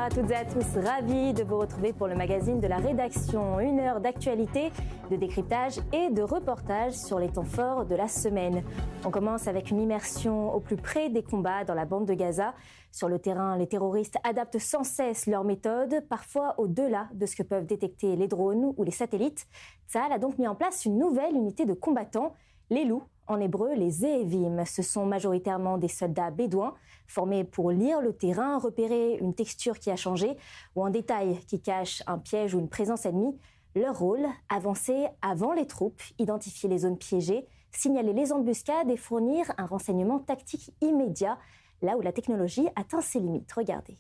Bonsoir à toutes et à tous, ravi de vous retrouver pour le magazine de la rédaction. 1 heure d'actualité, de décryptage et de reportage sur les temps forts de la semaine. On commence avec une immersion au plus près des combats dans la bande de Gaza. Sur le terrain, les terroristes adaptent sans cesse leurs méthodes, parfois au-delà de ce que peuvent détecter les drones ou les satellites. Tsahal a donc mis en place une nouvelle unité de combattants, les loups. En hébreu, les Zéhévim, ce sont majoritairement des soldats bédouins formés pour lire le terrain, repérer une texture qui a changé ou un détail qui cache un piège ou une présence ennemie. Leur rôle, avancer avant les troupes, identifier les zones piégées, signaler les embuscades et fournir un renseignement tactique immédiat, là où la technologie atteint ses limites. Regardez.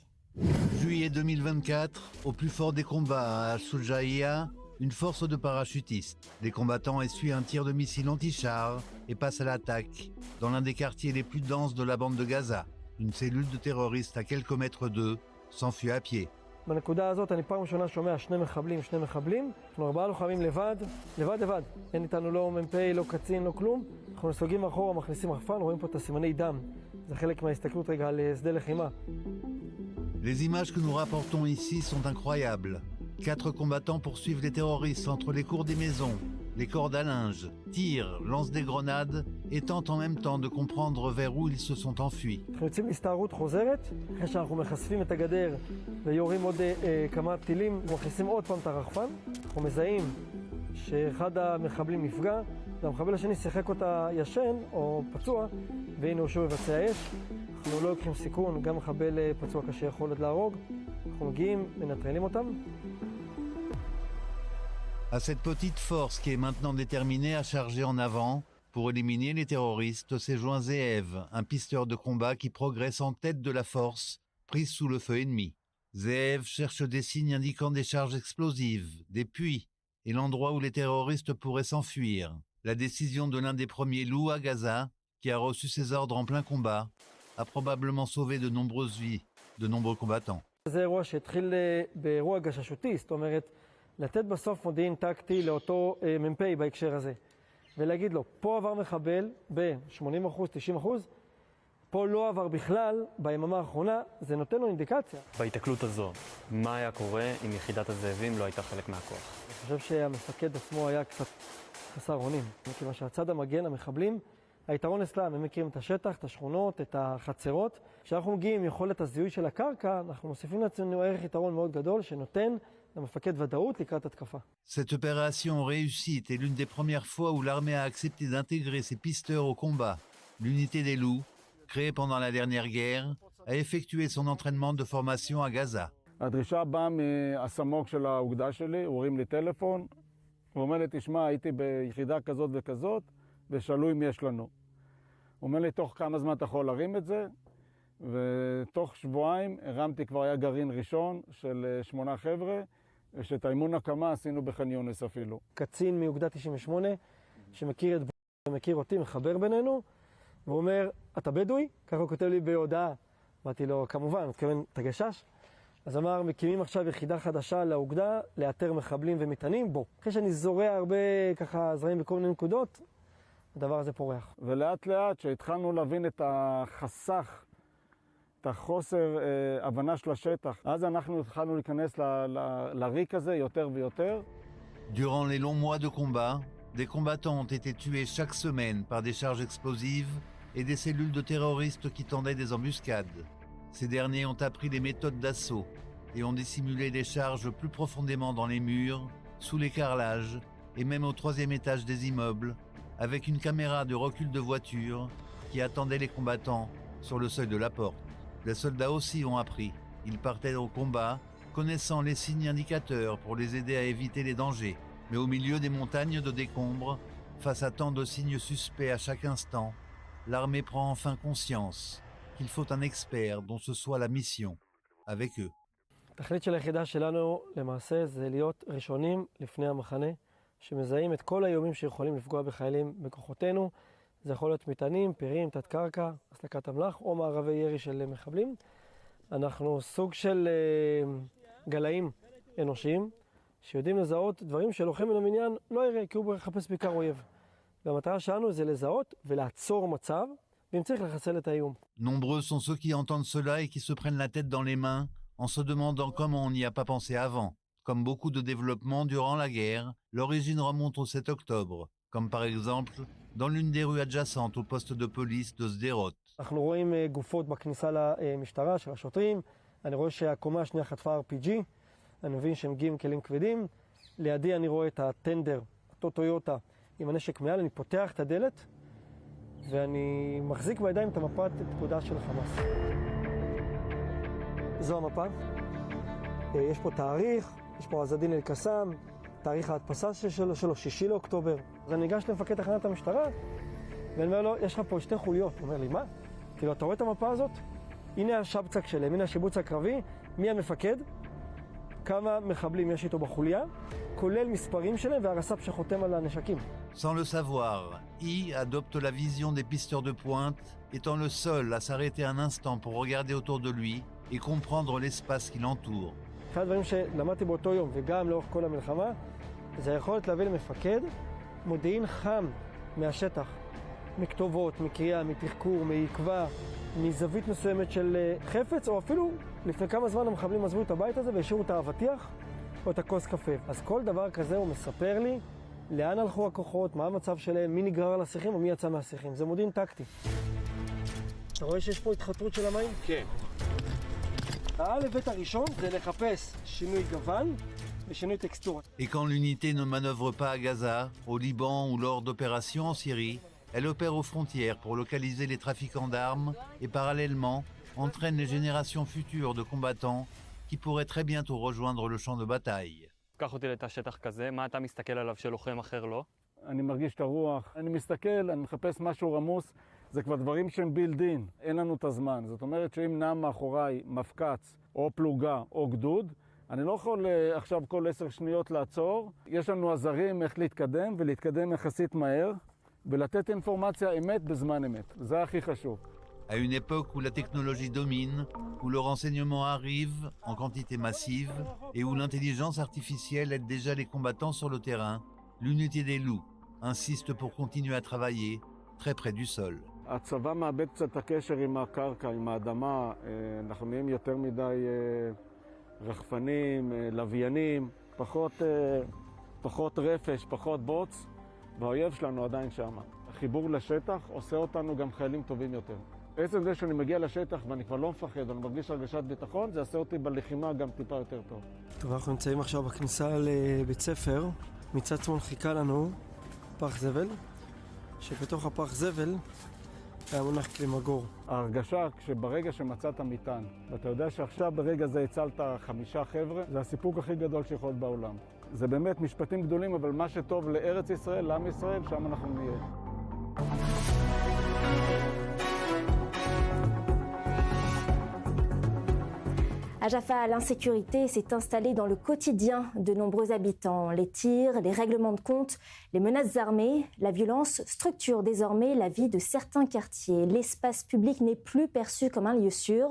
Juillet 2024, au plus fort des combats à Shoujaïa, une force de parachutistes. Les combattants essuient un tir de missile anti-char et passent à l'attaque dans l'un des quartiers les plus denses de la bande de Gaza. Une cellule de terroristes à quelques mètres d'eux s'enfuit à pied. בנקודה הזאת אני פעם ראשונה שומע שני מחבלים. אנחנו 4 לוחמים לבד. אין איתנו לא מ"פ, לא קצין, לא כלום. אנחנו נסוגים אחורה, מכניסים רחפן, רואים פה את הסימני דם. זה חלק מההסתכלות רגע על שדה לחימה. Les images que nous rapportons ici sont incroyables. 4 combattants poursuivent les terroristes entre les cours des maisons, les cordes à linge, tirent, lancent des grenades et tentent en même temps de comprendre vers où ils se sont enfuis. אנחנו יוצאים להסתערות חוזרת, אחרי שאנחנו מחשפים את הגדר ויורים עוד כמה טילים ומכניסים עוד פעם את הרחפן. אנחנו מזהים שאחד המחבלים נפגע, והמחבל השני שיחק אותה ישן או פצוע, והנה הוא שוב מבצע אש. אנחנו לא לוקחים סיכון, גם מחבל פצוע קשה יכול עוד להרוג. אנחנו מגיעים, מנטרלים אותם. À cette petite force qui est maintenant déterminée à charger en avant, pour éliminer les terroristes, s'est joint Zeev, un pisteur de combat qui progresse en tête de la force, prise sous le feu ennemi. Zeev cherche des signes indiquant des charges explosives, des puits, et l'endroit où les terroristes pourraient s'enfuir. La décision de l'un des premiers loups à Gaza, qui a reçu ses ordres en plein combat, a probablement sauvé de nombreuses vies, de nombreux combattants. זה אירוע שהתחיל באירוע גששותי, זאת אומרת, לתת בסוף מודיעין טקטי לאותו מ"פ בהקשר הזה. ולהגיד לו, פה עבר מחבל ב-80%, 90%, פה לא עבר בכלל, ביממה האחרונה, זה נותן לו אינדיקציה. בהתקלות הזו, מה היה קורה אם יחידת הזאבים לא הייתה חלק מהכוח? אני חושב שהמפקד עצמו היה קצת חסר אונים. מכיוון שהצד המגן, המחבלים, היתרון אצלם, הם מכירים את השטח, את השכונות, את החצרות. כשאנחנו מגיעים עם יכולת הזיהוי של הקרקע, אנחנו מוסיפים לעצמנו ערך יתרון מאוד גדול שנותן למפקד ודאות לקראת התקפה. Cette opération réussite est l'une des premières fois où l'armée a accepté d'intégrer ses pisteurs au combat. L'unité des loups, créée pendant la dernière guerre, a effectué son entraînement de formation à Gaza. הדרישה באה מהסמוק של האוגדה שלי, הוא הרים לי טלפון, הוא אומר לי, תשמע, הייתי ביחידה כזאת וכזאת, ושאלו אם יש לנו. הוא אומר לי, תוך כמה זמן אתה יכול להרים את זה? ותוך שבועיים הרמתי, כבר היה גרעין ראשון של 8 חבר'ה, ושאת האימון הקמה עשינו בח'אן יונס אפילו. קצין מאוגדה 98, שמכיר את ומכיר אותי, מחבר בינינו, והוא אומר, אתה בדואי? ככה הוא כותב לי בהודעה. אמרתי לו, כמובן, מתכוון, אתה גשש? אז אמר, מקימים עכשיו יחידה חדשה לאוגדה, לאתר מחבלים ומטענים, בוא. אחרי שאני זורע הרבה ככה זרעים בכל מיני נקודות, הדבר הזה פורח. ולאט לאט שהתחלנו להבין את החסך, את החוסר הבנה של השטח, אז אנחנו התחלנו להיכנס לריק הזה יותר ויותר. Durant les longs mois de combat, des combattants ont été tués chaque semaine par des charges explosives et des cellules de terroristes qui tendaient des embuscades. Ces derniers ont appris les méthodes d'assaut et ont dissimulé des charges plus profondément dans les murs, sous les carrelages et même au 3e étage des immeubles, avec une caméra de recul de voiture qui attendait les combattants sur le seuil de la porte. Les soldats aussi ont appris. Ils partaient au combat, connaissant les signes indicateurs pour les aider à éviter les dangers. Mais au milieu des montagnes de décombres, face à tant de signes suspects à chaque instant, l'armée prend enfin conscience qu'il faut un expert dont ce soit la mission, avec eux. התכלית של היחידה שלנו למעשה זה להיות ראשונים לפני המחנה, שמזהים את כל האיומים שיכולים לפגוע בחיילים בכוחותינו. זה יכול להיות מטענים, פירים, תת קרקע, הסלקת אמל"ח או מערבי ירי של מחבלים. אנחנו סוג של גלאים אנושיים שיודעים לזהות דברים שלוחם מן המניין לא יראה, כי הוא מחפש בעיקר אויב. והמטרה שלנו זה לזהות ולעצור מצב, ואם צריך לחסל את האיום. Nombreux sont ceux qui entendent cela et qui se prennent la tête dans les mains en se demandant comment on n'y a pas pensé avant. Comme beaucoup de développements durant la guerre, l'origine remonte au 7 octobre, comme par exemple dans l'une des rues adjacentes au poste de police de Sderot. אנחנו רואים גופות בכניסה למשטרה של השוטרים, אני רואה שהקומה השנייה חטפה RPG, אני מבין שהם מגיעים כלים כבדים, לידי אני רואה את הטנדר, אותו טויוטה עם הנשק מעל, אני פותח את הדלת ואני מחזיק בידיים את המפת פקודה של החמאס. זו המפה, יש פה תאריך, יש פה עזדין אל-קסאם, תאריך ההדפסה שלו, 6 לאוקטובר. אז אני ניגש למפקד תחנת המשטרה ואני אומר לו, יש לך פה 2 חוליות. הוא אומר לי, מה? כאילו, אתה רואה את המפה הזאת? הנה השבצק שלהם, הנה השיבוץ הקרבי, מי המפקד? כמה מחבלים יש איתו בחוליה, כולל מספרים שלהם והרס"פ שחותם על הנשקים. Sans le savoir, I adopte la vision des pisteurs de pointe, étant le seul à s'arrêter un instant pour regarder autour de lui et comprendre l'espace qui l'entoure. אחד הדברים שלמדתי באותו יום וגם לאורך כל המלחמה, זה היכולת להביא למפקד מודיעין חם מהשטח, מכתובות, מקריאה, מתחקור, מעקבה, מזווית מסוימת של חפץ, או אפילו לפני כמה זמן המחבלים עזבו את הבית הזה והשאירו את האבטיח או את הכוס קפה. אז כל דבר כזה הוא מספר לי לאן הלכו הכוחות, מה המצב שלהם, מי נגרר על השיחים או מי יצא מהשיחים. זה מודיעין טקטי. אתה רואה שיש פה התחתרות של המים? כן. האלף-בית הראשון זה לחפש שינוי גוון ושינוי טקסטורה. Et quand l'unité ne manœuvre pas à Gaza, au Liban ou lors d'opérations en Syrie, elle opère aux frontières pour localiser les trafiquants d'armes et parallèlement entraîne les générations futures de combattants qui pourraient très bientôt rejoindre le champ de bataille. קח אותי לתא שטח כזה, מה אתה מסתכל עליו שלוחם אחר לא? אני מרגיש את הרוח, אני מסתכל, אני מחפש משהו רמוס, זה כבר דברים שהם בילדין, אין לנו את הזמן. זאת אומרת שאם נם מאחוריי מפקץ או פלוגה או גדוד, אני לא יכול עכשיו כל 10 שניות לעצור. יש לנו עזרים איך להתקדם ולהתקדם יחסית מהר, ולתת אינפורמציה אמת בזמן אמת. זה הכי חשוב. À une époque où la technologie domine, où le renseignement arrive en quantité massive et où l'intelligence artificielle aide déjà les combattants sur le terrain, l'unité des loups insiste pour continuer à travailler très près du sol. הצבא מאבד קצת את הקשר עם הקרקע, עם האדמה, אנחנו נהיים יותר מדי רחפנים, לוויינים, פחות רפש, פחות בוץ, והאויב שלנו עדיין שם. החיבור לשטח עושה אותנו גם חיילים טובים יותר. בעצם זה שאני מגיע לשטח ואני כבר לא מפחד, אני מרגיש הרגשת ביטחון, זה עושה אותי בלחימה גם טיפה יותר טוב. טוב, אנחנו נמצאים עכשיו בכניסה לבית ספר. מצד שמאל חיכה לנו פח זבל, שבתוך הפח זבל היה מונח כלי מגור. ההרגשה כשברגע שמצאת מטען, ואתה יודע שעכשיו ברגע זה הצלת 5 חבר'ה, זה הסיפוק הכי גדול שיכול להיות בעולם. זה באמת משפטים גדולים, אבל מה שטוב לארץ ישראל, לעם ישראל, שם אנחנו נהיה. À Jaffa, l'insécurité s'est installée dans le quotidien de nombreux habitants. Les tirs, les règlements de compte, les menaces armées, la violence structurent désormais la vie de certains quartiers. L'espace public n'est plus perçu comme un lieu sûr.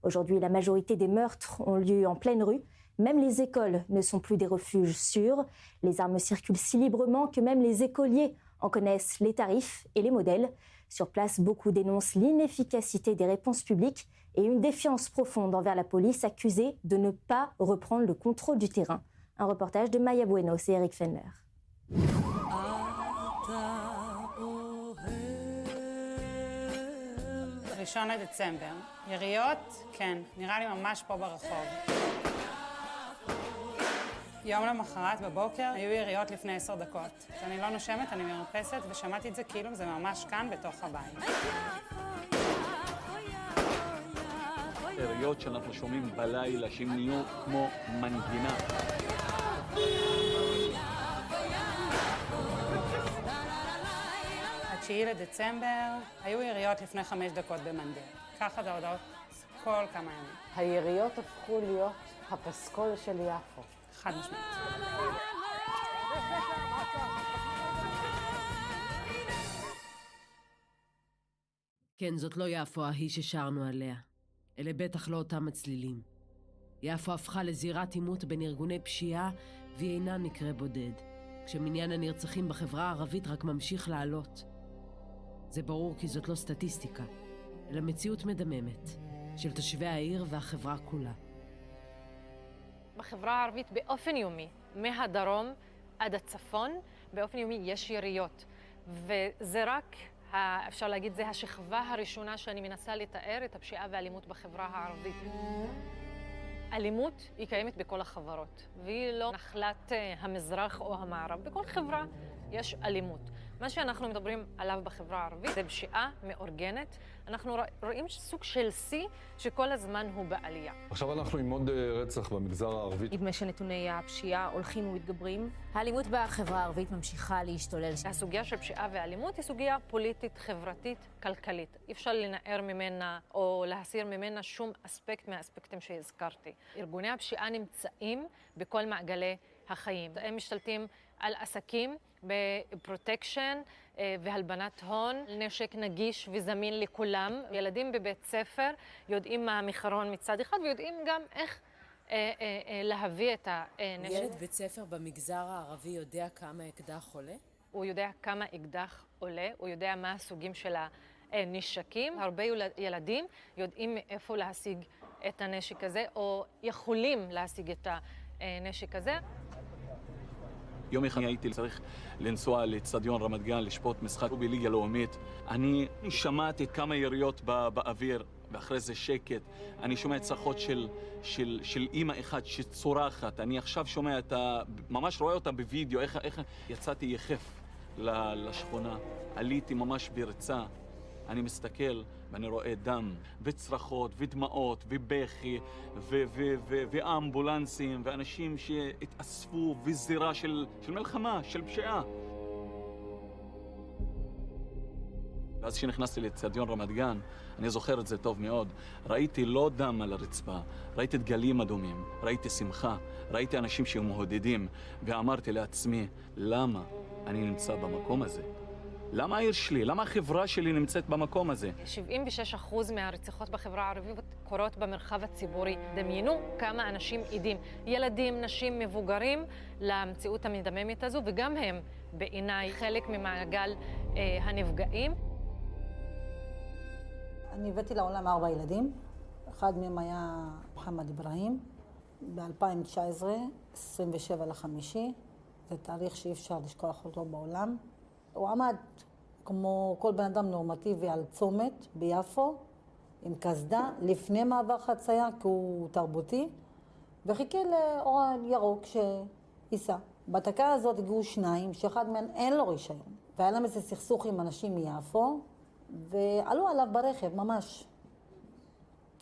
Aujourd'hui, la majorité des meurtres ont lieu en pleine rue. Même les écoles ne sont plus des refuges sûrs. Les armes circulent si librement que même les écoliers en connaissent les tarifs et les modèles. Sur place, beaucoup dénoncent l'inefficacité des réponses publiques et une défiance profonde envers la police accusée de ne pas reprendre le contrôle du terrain. Un reportage de Maya Buenos et Eric Fenner. ראשון לדצמבר. יריות? כן, נראה לי ממש פה ברחוב. יום למחרת בבוקר היו יריות לפני 10 דקות. אני לא נושמת, אני מרפסת ושמעתי את זה כאילו זה ממש כאן בתוך הבית. יריות שאנחנו שומעים בלילה שהם נהיו כמו מנגינה. ה-9 לדצמבר היו יריות לפני 5 דקות במנדל. ככה זה הודעות כל כמה ימים. היריות הפכו להיות הפסקול של יפו. חד משמעית. כן, זאת לא יפו ההיא ששרנו עליה. אלה בטח לא אותם הצלילים. יפו הפכה לזירת עימות בין ארגוני פשיעה והיא אינה מקרה בודד, כשמניין הנרצחים בחברה הערבית רק ממשיך לעלות. זה ברור כי זאת לא סטטיסטיקה, אלא מציאות מדממת של תושבי העיר והחברה כולה. בחברה הערבית באופן יומי, מהדרום עד הצפון, באופן יומי יש יריות. וזה רק, אפשר להגיד, זה השכבה הראשונה שאני מנסה לתאר את הפשיעה והאלימות בחברה הערבית. אלימות היא קיימת בכל החברות, והיא לא נחלת המזרח או המערב. בכל חברה יש אלימות. מה שאנחנו מדברים עליו בחברה הערבית זה פשיעה מאורגנת. אנחנו רואים סוג של שיא שכל הזמן הוא בעלייה. עכשיו אנחנו עם עוד רצח במגזר הערבי. נדמה שנתוני הפשיעה הולכים ומתגברים. האלימות בחברה הערבית ממשיכה להשתולל. הסוגיה של פשיעה ואלימות היא סוגיה פוליטית, חברתית, כלכלית. אי אפשר לנער ממנה או להסיר ממנה שום אספקט מהאספקטים שהזכרתי. ארגוני הפשיעה נמצאים בכל מעגלי החיים. הם משתלטים על עסקים בפרוטקשן והלבנת הון, נשק נגיש וזמין לכולם. ילדים בבית ספר יודעים מה המחירון מצד אחד ויודעים גם איך להביא את הנשק. ילד בית ספר במגזר הערבי יודע כמה אקדח עולה? הוא יודע כמה אקדח עולה, הוא יודע מה הסוגים של הנשקים. הרבה ילדים יודעים מאיפה להשיג את הנשק הזה, או יכולים להשיג את הנשק הזה. יום אחד הייתי צריך לנסוע לאצטדיון רמת גן לשפוט משחק בליגה לאומית. אני שמעתי כמה יריות באוויר, ואחרי זה שקט. אני שומע צרחות של אימא אחת שצורחת. אני עכשיו שומע ממש רואה אותה בווידאו, איך יצאתי יחף לשכונה. עליתי ממש ברצה. אני מסתכל ואני רואה דם וצרחות ודמעות ובכי ואמבולנסים ואנשים שהתאספו וזירה של מלחמה, של פשיעה. ואז כשנכנסתי לאצטדיון רמת גן, אני זוכר את זה טוב מאוד, ראיתי לא דם על הרצפה, ראיתי דגלים אדומים, ראיתי שמחה, ראיתי אנשים שמהודדים, ואמרתי לעצמי, למה אני נמצא במקום הזה? למה העיר שלי? למה החברה שלי נמצאת במקום הזה? 76% מהרציחות בחברה הערבית קורות במרחב הציבורי. דמיינו כמה אנשים עדים, ילדים, נשים, מבוגרים, למציאות המדממת הזו, וגם הם בעיניי חלק ממעגל הנפגעים. אני הבאתי לעולם 4 ילדים. אחד מהם היה מוחמד אברהים. ב-2019, 27/5, זה תאריך שאי אפשר לשכוח אותו בעולם. הוא עמד כמו כל בן אדם נורמטיבי על צומת ביפו, עם קסדה, לפני מעבר חצייה, כי הוא תרבותי, וחיכה לאור ירוק שייסע. בתקה הזאת הגיעו 2, שאחד מהם אין לו רישיון. והיה להם איזה סכסוך עם אנשים מיפו, ועלו עליו ברכב, ממש.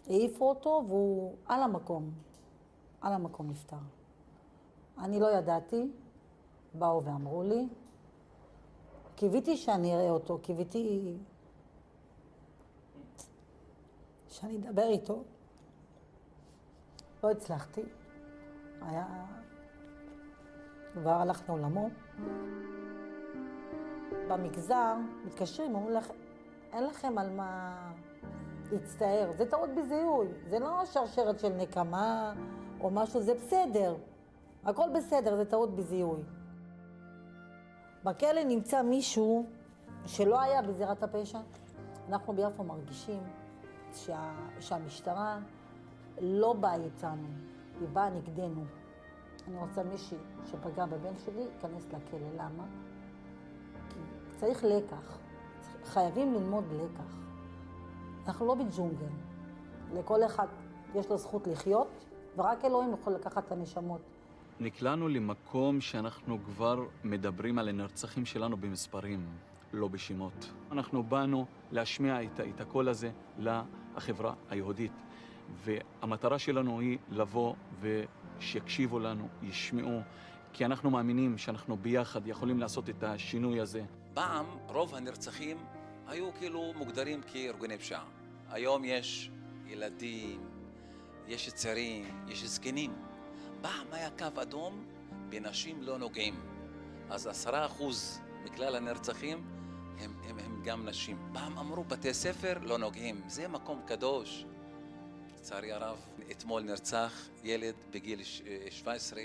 העיפו אותו, והוא על המקום נפטר. אני לא ידעתי, באו ואמרו לי, קיוויתי שאני אראה אותו, קיוויתי שאני אדבר איתו. לא הצלחתי. כבר הלך לעולמו. במגזר מתקשרים, אומרים לך, אין לכם על מה להצטער. זה טעות בזיהוי, זה לא שרשרת של נקמה או משהו, זה בסדר. הכל בסדר, זה טעות בזיהוי. בכלא נמצא מישהו שלא היה בזירת הפשע. אנחנו ביפו מרגישים שהמשטרה לא באה איתנו, היא באה נגדנו. אני רוצה מישהי שפגע בבן שלי, ייכנס לכלא. למה? כי צריך לקח. חייבים ללמוד לקח. אנחנו לא בג'ונגל. לכל אחד יש לו זכות לחיות, ורק אלוהים יכול לקחת את הנשמות. נקלענו למקום שאנחנו כבר מדברים על הנרצחים שלנו במספרים, לא בשמות. אנחנו באנו להשמיע את הקול הזה לחברה היהודית. והמטרה שלנו היא לבוא ושיקשיבו לנו, ישמעו, כי אנחנו מאמינים שאנחנו ביחד יכולים לעשות את השינוי הזה. פעם רוב הנרצחים היו כאילו מוגדרים כארגוני פשיעה. היום יש ילדים, יש צעירים, יש זקנים. פעם היה קו אדום, בנשים לא נוגעים. אז 10% מכלל הנרצחים הם גם נשים. פעם אמרו בתי ספר לא נוגעים, זה מקום קדוש. לצערי הרב, אתמול נרצח ילד בגיל 17.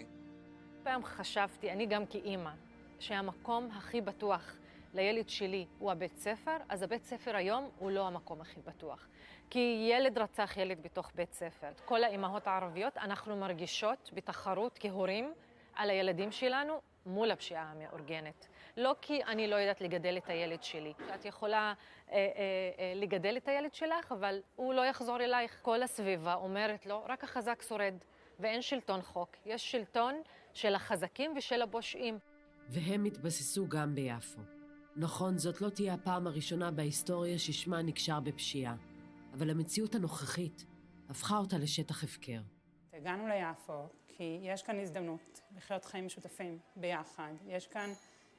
פעם חשבתי, אני גם כאימא, שהמקום הכי בטוח לילד שלי הוא הבית ספר, אז הבית ספר היום הוא לא המקום הכי בטוח. כי ילד רצח ילד בתוך בית ספר. כל האימהות הערביות, אנחנו מרגישות בתחרות כהורים על הילדים שלנו מול הפשיעה המאורגנת. לא כי אני לא יודעת לגדל את הילד שלי. את יכולה לגדל את הילד שלך, אבל הוא לא יחזור אלייך. כל הסביבה אומרת לו, רק החזק שורד, ואין שלטון חוק. יש שלטון של החזקים ושל הפושעים. והם התבססו גם ביפו. נכון, זאת לא תהיה הפעם הראשונה בהיסטוריה ששמה נקשר בפשיעה, אבל המציאות הנוכחית הפכה אותה לשטח הפקר. הגענו ליפו כי יש כאן הזדמנות לחיות חיים משותפים ביחד. יש כאן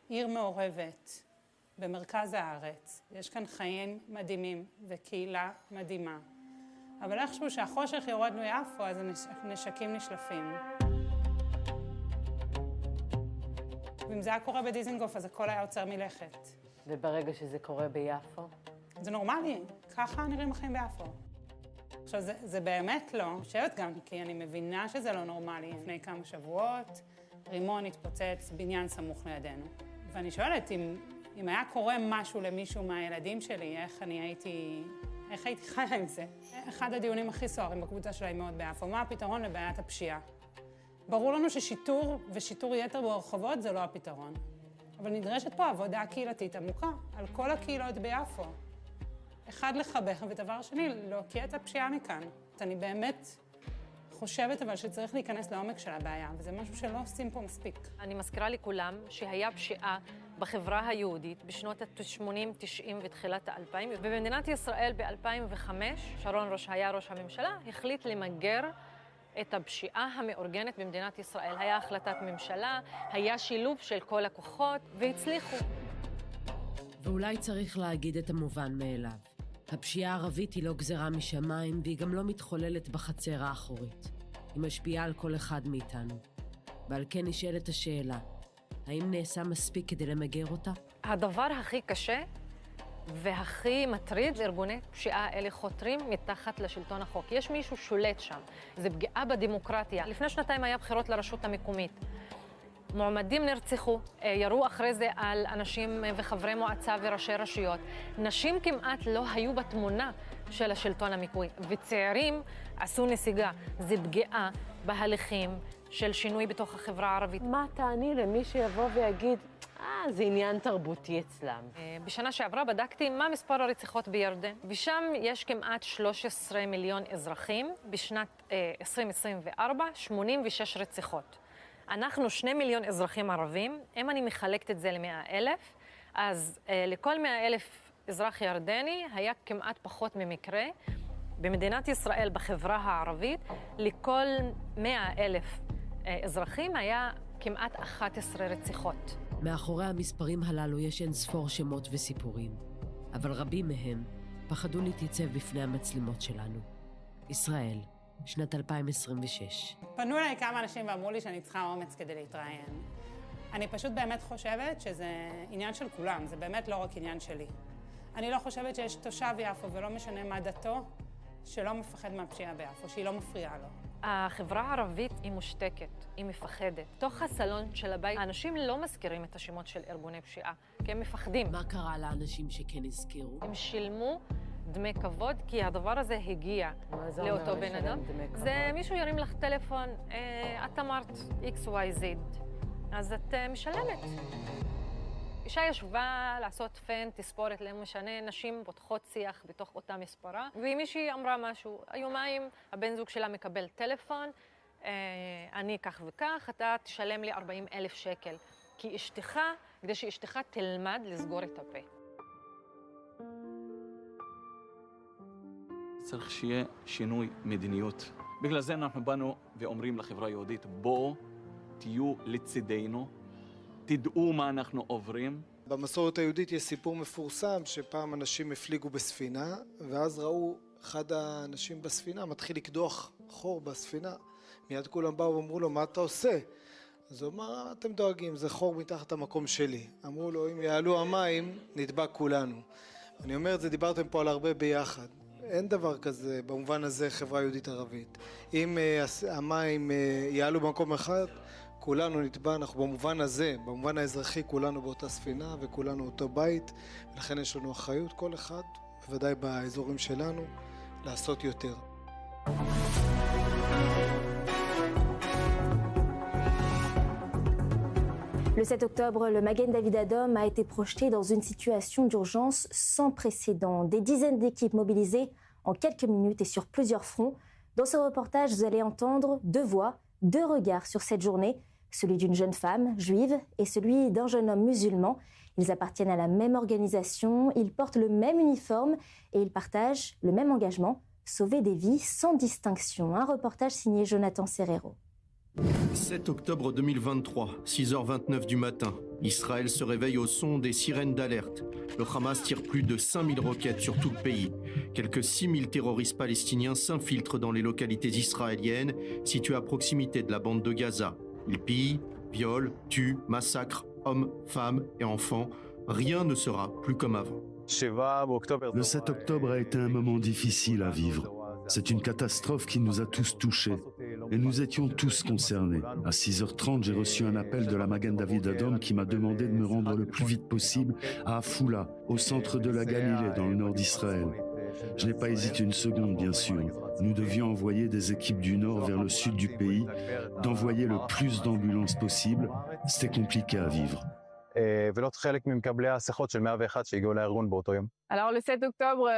עיר מעורבת במרכז הארץ. יש כאן חיים מדהימים וקהילה מדהימה. אבל איכשהו שהחושך יורדנו יפו, אז הנשקים נשלפים. ואם זה היה קורה בדיזנגוף, אז הכל היה עוצר מלכת. וברגע שזה קורה ביפו? זה נורמלי, ככה נראים החיים ביפו. עכשיו, זה באמת לא. אני חושבת גם כי אני מבינה שזה לא נורמלי. לפני כמה שבועות, רימון התפוצץ בניין סמוך לידינו. ואני שואלת, אם היה קורה משהו למישהו מהילדים שלי, איך הייתי חיה עם זה? אחד הדיונים הכי סוערים בקבוצה שלה מאוד ביפו. מה הפתרון לבעיית הפשיעה? ברור לנו ששיטור ושיטור יתר ברחובות זה לא הפתרון. אבל נדרשת פה עבודה קהילתית עמוקה על כל הקהילות ביפו. אחד, לחבר, ודבר שני, להוקיע את הפשיעה מכאן. אני באמת חושבת אבל שצריך להיכנס לעומק של הבעיה, וזה משהו שלא עושים פה מספיק. אני מזכירה לכולם שהיה פשיעה בחברה היהודית בשנות ה-80, 90 ותחילת ה-2000, ובמדינת ישראל ב-2005, שרון היה ראש הממשלה, החליט למגר את הפשיעה המאורגנת במדינת ישראל. היה החלטת ממשלה, היה שילוב של כל הכוחות, והצליחו. ואולי צריך להגיד את המובן מאליו. הפשיעה הערבית היא לא גזרה משמיים, והיא גם לא מתחוללת בחצר האחורית. היא משפיעה על כל אחד מאיתנו. ועל כן נשאלת השאלה, האם נעשה מספיק כדי למגר אותה? הדבר הכי קשה והכי מטריד, ארגוני פשיעה אלה חותרים מתחת לשלטון החוק. יש מישהו שולט שם. זה פגיעה בדמוקרטיה. לפני שנתיים היה בחירות לרשות המקומית. מועמדים נרצחו, ירו אחרי זה על אנשים וחברי מועצה וראשי רשויות. נשים כמעט לא היו בתמונה של השלטון המקומי, וצעירים עשו נסיגה. זה פגיעה בהליכים של שינוי בתוך החברה הערבית. מה תעני למי שיבוא ויגיד, זה עניין תרבותי אצלם? בשנה שעברה בדקתי מה מספר הרציחות בירדן, ושם יש כמעט 13 מיליון אזרחים. בשנת 2024, 86 רציחות. אנחנו 2 מיליון אזרחים ערבים. אם אני מחלקת את זה ל100,000, אז לכל 100,000 אזרח ירדני היה כמעט פחות ממקרה. במדינת ישראל, בחברה הערבית, לכל 100,000 אזרחים היה כמעט 11 רציחות. מאחורי המספרים הללו יש אין ספור שמות וסיפורים, אבל רבים מהם פחדו להתייצב בפני המצלמות שלנו. ישראל, שנת 2026. פנו אליי כמה אנשים ואמרו לי שאני צריכה אומץ כדי להתראיין. אני פשוט באמת חושבת שזה עניין של כולם, זה באמת לא רק עניין שלי. אני לא חושבת שיש תושב יפו, ולא משנה מה דתו, שלא מפחד מהפשיעה ביפו, שהיא לא מפריעה לו. החברה הערבית היא מושתקת, היא מפחדת. תוך הסלון של הבית, האנשים לא מזכירים את השמות של ארגוני פשיעה, כי הם מפחדים. מה קרה לאנשים שכן הזכירו? הם שילמו דמי כבוד, כי הדבר הזה הגיע לאותו בן אדם. זה מישהו ירים לך טלפון, את אמרת XYZ, אז את משלמת. אישה ישבה לעשות פן, תספורת, לא משנה, נשים פותחות שיח בתוך אותה מספרה, ומישהי אמרה משהו, היומיים הבן זוג שלה מקבל טלפון, אני כך וכך, אתה תשלם לי 40,000 שקל, כי אשתך, כדי שאשתך תלמד לסגור את הפה. צריך שיהיה שינוי מדיניות. בגלל זה אנחנו באנו ואומרים לחברה היהודית, בואו תהיו לצידנו, תדעו מה אנחנו עוברים. במסורת היהודית יש סיפור מפורסם שפעם אנשים הפליגו בספינה, ואז ראו אחד האנשים בספינה מתחיל לקדוח חור בספינה. מיד כולם באו ואמרו לו, מה אתה עושה? אז הוא אמר, אתם דואגים, זה חור מתחת המקום שלי. אמרו לו, אם יעלו המים, נדבק כולנו. אני אומר את זה, דיברתם פה על הרבה ביחד. אין דבר כזה במובן הזה חברה יהודית ערבית. אם המים יעלו במקום אחד, כולנו נטבע, אנחנו במובן הזה, במובן האזרחי, כולנו באותה ספינה וכולנו אותו בית, ולכן יש לנו אחריות, כל אחד, בוודאי באזורים שלנו, לעשות יותר. Le 7 octobre, le Magen David Adom a été projeté dans une situation d'urgence sans précédent. Des dizaines d'équipes mobilisées en quelques minutes et sur plusieurs fronts. Dans ce reportage, vous allez entendre deux voix, deux regards sur cette journée, celui d'une jeune femme juive et celui d'un jeune homme musulman. Ils appartiennent à la même organisation, ils portent le même uniforme et ils partagent le même engagement, sauver des vies sans distinction. Un reportage signé Jonathan Serrero. 7 octobre 2023, 6h29 du matin. Israël se réveille au son des sirènes d'alerte. Le Hamas tire plus de 5000 roquettes sur tout le pays. Quelques 6000 terroristes palestiniens s'infiltrent dans les localités israéliennes situées à proximité de la bande de Gaza. Ils pillent, violent, tuent, massacrent hommes, femmes et enfants. Rien ne sera plus comme avant. Le 7 octobre a été un moment difficile à vivre. C'est une catastrophe qui nous a tous touchés. Et nous étions tous concernés. À 6h30, j'ai reçu un appel de la Magen David Adom qui m'a demandé de me rendre le plus vite possible à Afoula, au centre de la Galilée, dans le nord d'Israël. Je n'ai pas hésité une seconde, bien sûr. Nous devions envoyer des équipes du nord vers le sud du pays, d'envoyer le plus d'ambulances possible. C'était compliqué à vivre. Alors le 7 octobre,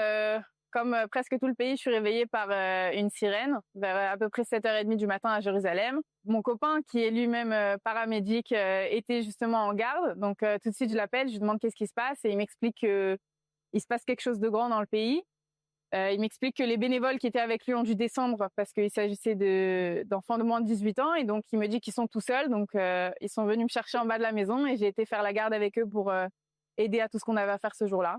comme presque tout le pays, je suis réveillée par une sirène vers à peu près 7h30 du matin à Jérusalem. Mon copain, qui est lui-même paramédic, était justement en garde. Donc tout de suite, je l'appelle, je lui demande qu'est-ce qui se passe et il m'explique qu'il se passe quelque chose de grand dans le pays. Il m'explique que les bénévoles qui étaient avec lui ont dû descendre parce qu'il s'agissait d'enfants de moins de 18 ans. Et donc, il me dit qu'ils sont tout seuls. Donc, ils sont venus me chercher en bas de la maison et j'ai été faire la garde avec eux pour aider à tout ce qu'on avait à faire ce jour-là.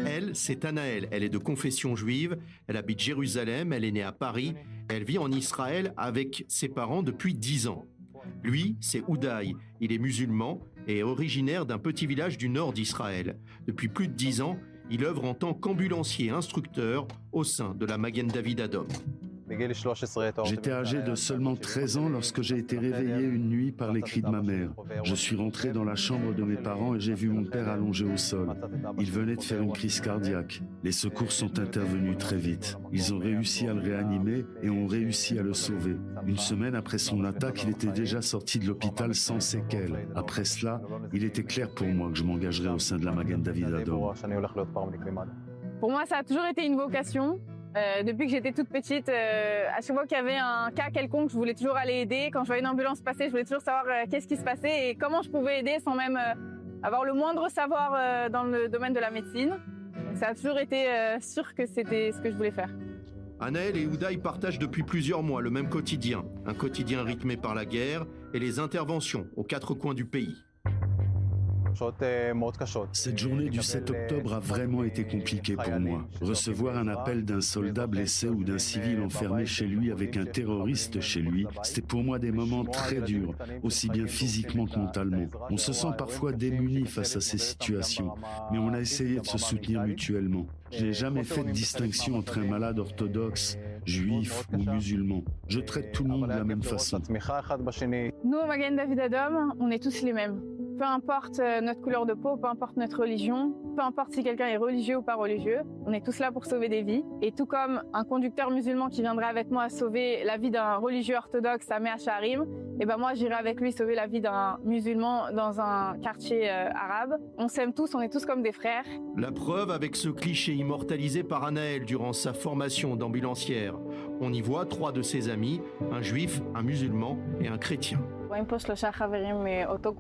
Elle, c'est Anaël. Elle est de confession juive. Elle habite Jérusalem. Elle est née à Paris. Elle vit en Israël avec ses parents depuis 10 ans. Lui, c'est Oudaï. Il est musulman et originaire d'un petit village du nord d'Israël. Depuis plus de 10 ans, il œuvre en tant qu'ambulancier instructeur au sein de la Magen David Adom. J'étais âgé de seulement 13 ans lorsque j'ai été réveillé une nuit par les cris de ma mère. Je suis rentré dans la chambre de mes parents et j'ai vu mon père allongé au sol. Il venait de faire une crise cardiaque. Les secours sont intervenus très vite. Ils ont réussi à le réanimer et ont réussi à le sauver. Une semaine après son attaque, il était déjà sorti de l'hôpital sans séquelles. Après cela, il était clair pour moi que je m'engagerais au sein de la Magen David Adom. Pour moi, ça a toujours été une vocation. Depuis que j'étais toute petite, à chaque fois qu'il y avait un cas quelconque, je voulais toujours aller aider. Quand je voyais une ambulance passer, je voulais toujours savoir qu'est-ce qui se passait et comment je pouvais aider sans même avoir le moindre savoir dans le domaine de la médecine. Donc ça a toujours été sûr que c'était ce que je voulais faire. Anaël et Oudaï partagent depuis plusieurs mois le même quotidien. Un quotidien rythmé par la guerre et les interventions aux 4 coins du pays. Cette journée du 7 octobre a vraiment été compliquée pour moi. Recevoir un appel d'un soldat blessé ou d'un civil enfermé chez lui avec un terroriste chez lui, c'était pour moi des moments très durs, aussi bien physiquement que mentalement. On se sent parfois démuni face à ces situations, mais on a essayé de se soutenir mutuellement. Je n'ai jamais fait de distinction entre un malade orthodoxe, juif ou musulman. Je traite tout le monde de la même façon. Nous, au Magen David Adom, on est tous les mêmes. Peu importe notre couleur de peau, peu importe notre religion, peu importe si quelqu'un est religieux ou pas religieux, on est tous là pour sauver des vies. Et tout comme un conducteur musulman qui viendrait avec moi sauver la vie d'un religieux orthodoxe à Mea Shearim, et ben moi j'irai avec lui sauver la vie d'un musulman dans un quartier arabe. On s'aime tous, on est tous comme des frères. La preuve avec ce cliché immortalisé par Anaël durant sa formation d'ambulancière. On y voit 3 de ses amis, un juif, un musulman et un chrétien.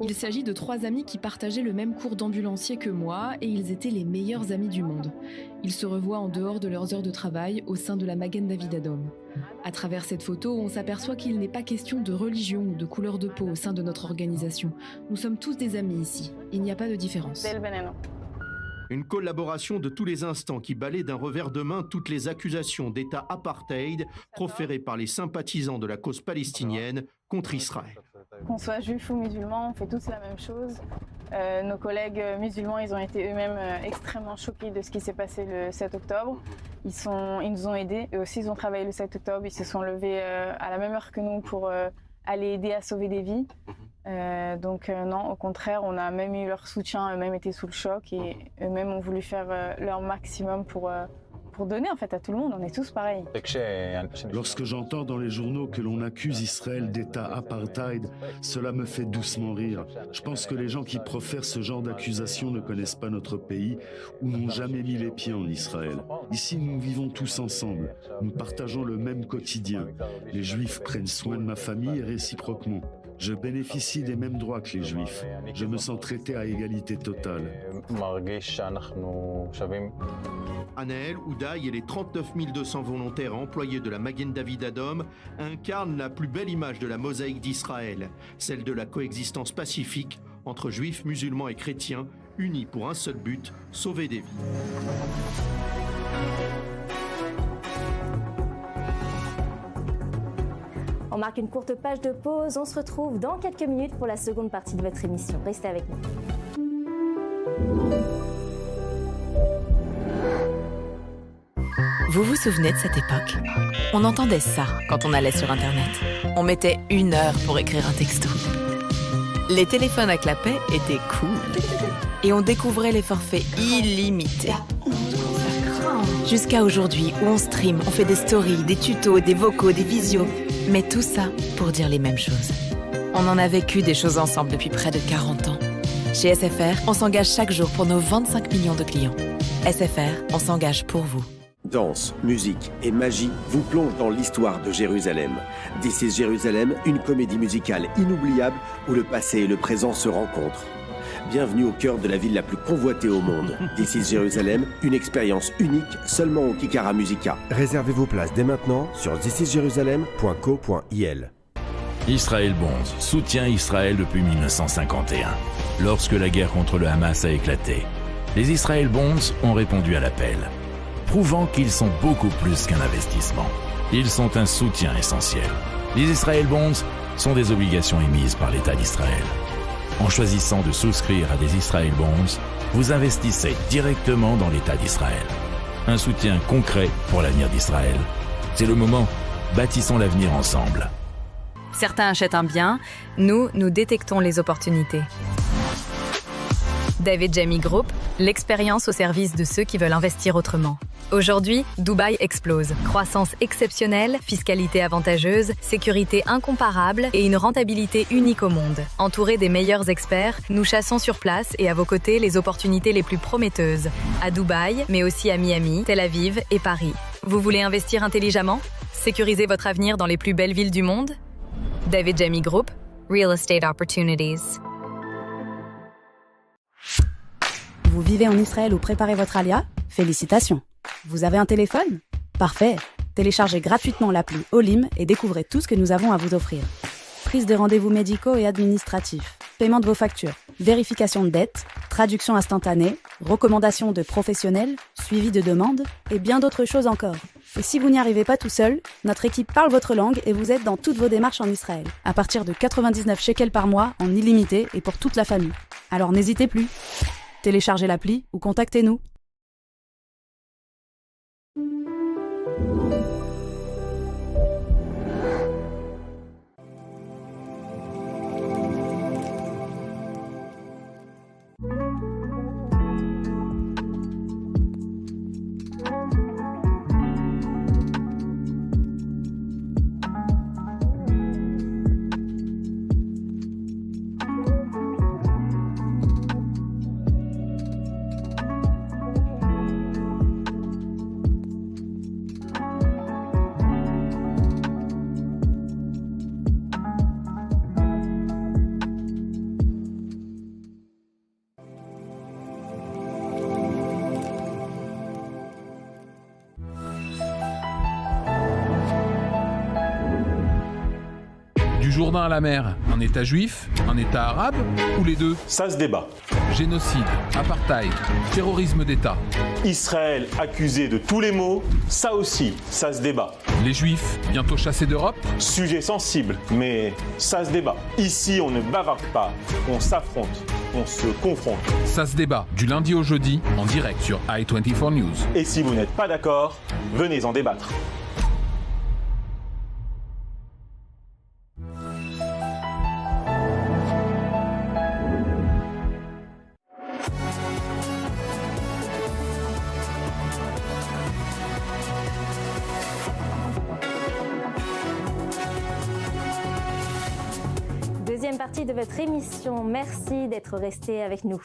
Il s'agit de 3 amis qui partageaient le même cours d'ambulancier que moi et ils étaient les meilleurs amis du monde. Ils se revoient en dehors de leurs heures de travail au sein de la Magen David Adom. À travers cette photo, on s'aperçoit qu'il n'est pas question de religion ou de couleur de peau au sein de notre organisation. Nous sommes tous des amis ici. Il n'y a pas de différence. Une collaboration de tous les instants qui balaie d'un revers de main toutes les accusations d'État apartheid proférées par les sympathisants de la cause palestinienne contre Israël. Qu'on soit juif ou musulman, on fait tous la même chose. Nos collègues musulmans, ils ont été eux-mêmes extrêmement choqués de ce qui s'est passé le 7 octobre. Ils nous ont aidés. Eux aussi, ils ont travaillé le 7 octobre. Ils se sont levés à la même heure que nous pour aller aider à sauver des vies. Donc non, au contraire, on a même eu leur soutien, eux-mêmes étaient sous le choc et eux-mêmes ont voulu faire leur maximum pour donner en fait à tout le monde, on est tous pareils. Lorsque j'entends dans les journaux que l'on accuse Israël d'État apartheid, cela me fait doucement rire. Je pense que les gens qui profèrent ce genre d'accusations ne connaissent pas notre pays ou n'ont jamais mis les pieds en Israël. Ici, nous vivons tous ensemble. Nous partageons le même quotidien. Les Juifs prennent soin de ma famille et réciproquement. Je bénéficie des mêmes droits que les Juifs. Je me sens traité à égalité totale. Anaël, Oudaï et les 39 200 volontaires employés de la Magen David Adom incarnent la plus belle image de la mosaïque d'Israël, celle de la coexistence pacifique entre juifs, musulmans et chrétiens, unis pour un seul but, sauver des vies. On marque une courte page de pause, on se retrouve dans quelques minutes pour la seconde partie de votre émission. Restez avec nous. Vous vous souvenez de cette époque? On entendait ça quand on allait sur Internet. On mettait 1 heure pour écrire un texto. Les téléphones à clapet étaient cool. Et on découvrait les forfaits illimités. Jusqu'à aujourd'hui, où on stream, on fait des stories, des tutos, des vocaux, des visios. Mais tout ça pour dire les mêmes choses. On en a vécu des choses ensemble depuis près de 40 ans. Chez SFR, on s'engage chaque jour pour nos 25 millions de clients. SFR, on s'engage pour vous. Danse, musique et magie vous plongent dans l'histoire de Jérusalem. This is Jérusalem, une comédie musicale inoubliable où le passé et le présent se rencontrent. Bienvenue au cœur de la ville la plus convoitée au monde. This is Jérusalem, une expérience unique seulement au Kikara Musica. Réservez vos places dès maintenant sur thisisjerusalem.co.il. Israël Bonds soutient Israël depuis 1951, lorsque la guerre contre le Hamas a éclaté. Les Israël Bonds ont répondu à l'appel, prouvant qu'ils sont beaucoup plus qu'un investissement. Ils sont un soutien essentiel. Les Israël Bonds sont des obligations émises par l'État d'Israël. En choisissant de souscrire à des Israël Bonds, vous investissez directement dans l'État d'Israël. Un soutien concret pour l'avenir d'Israël. C'est le moment. Bâtissons l'avenir ensemble. Certains achètent un bien, nous détectons les opportunités. David Jamy Group, l'expérience au service de ceux qui veulent investir autrement. Aujourd'hui, Dubaï explose. Croissance exceptionnelle, fiscalité avantageuse, sécurité incomparable et une rentabilité unique au monde. Entourés des meilleurs experts, nous chassons sur place et à vos côtés les opportunités les plus prometteuses. À Dubaï, mais aussi à Miami, Tel Aviv et Paris. Vous voulez investir intelligemment? Sécuriser votre avenir dans les plus belles villes du monde? David Jamy Group, Real Estate Opportunities. Vous vivez en Israël ou préparez votre alia? Félicitations! Vous avez un téléphone? Parfait! Téléchargez gratuitement l'appli Olim et découvrez tout ce que nous avons à vous offrir. Prise de rendez-vous médicaux et administratifs, paiement de vos factures, vérification de dettes, traduction instantanée, recommandations de professionnels, suivi de demandes et bien d'autres choses encore. Et si vous n'y arrivez pas tout seul, notre équipe parle votre langue et vous aide dans toutes vos démarches en Israël, à partir de 99 shekels par mois en illimité et pour toute la famille. Alors n'hésitez plus! Téléchargez l'appli ou contactez-nous. Jourdain à la mer, un État juif, un État arabe ou les deux? Ça se débat. Génocide, apartheid, terrorisme d'État. Israël accusé de tous les maux, ça aussi, ça se débat. Les Juifs, bientôt chassés d'Europe? Sujet sensible, mais ça se débat. Ici, on ne bavarde pas, on s'affronte, on se confronte. Ça se débat, du lundi au jeudi, en direct sur i24 News. Et si vous n'êtes pas d'accord, venez en débattre. partie de votre émission. Merci d'être resté avec nous.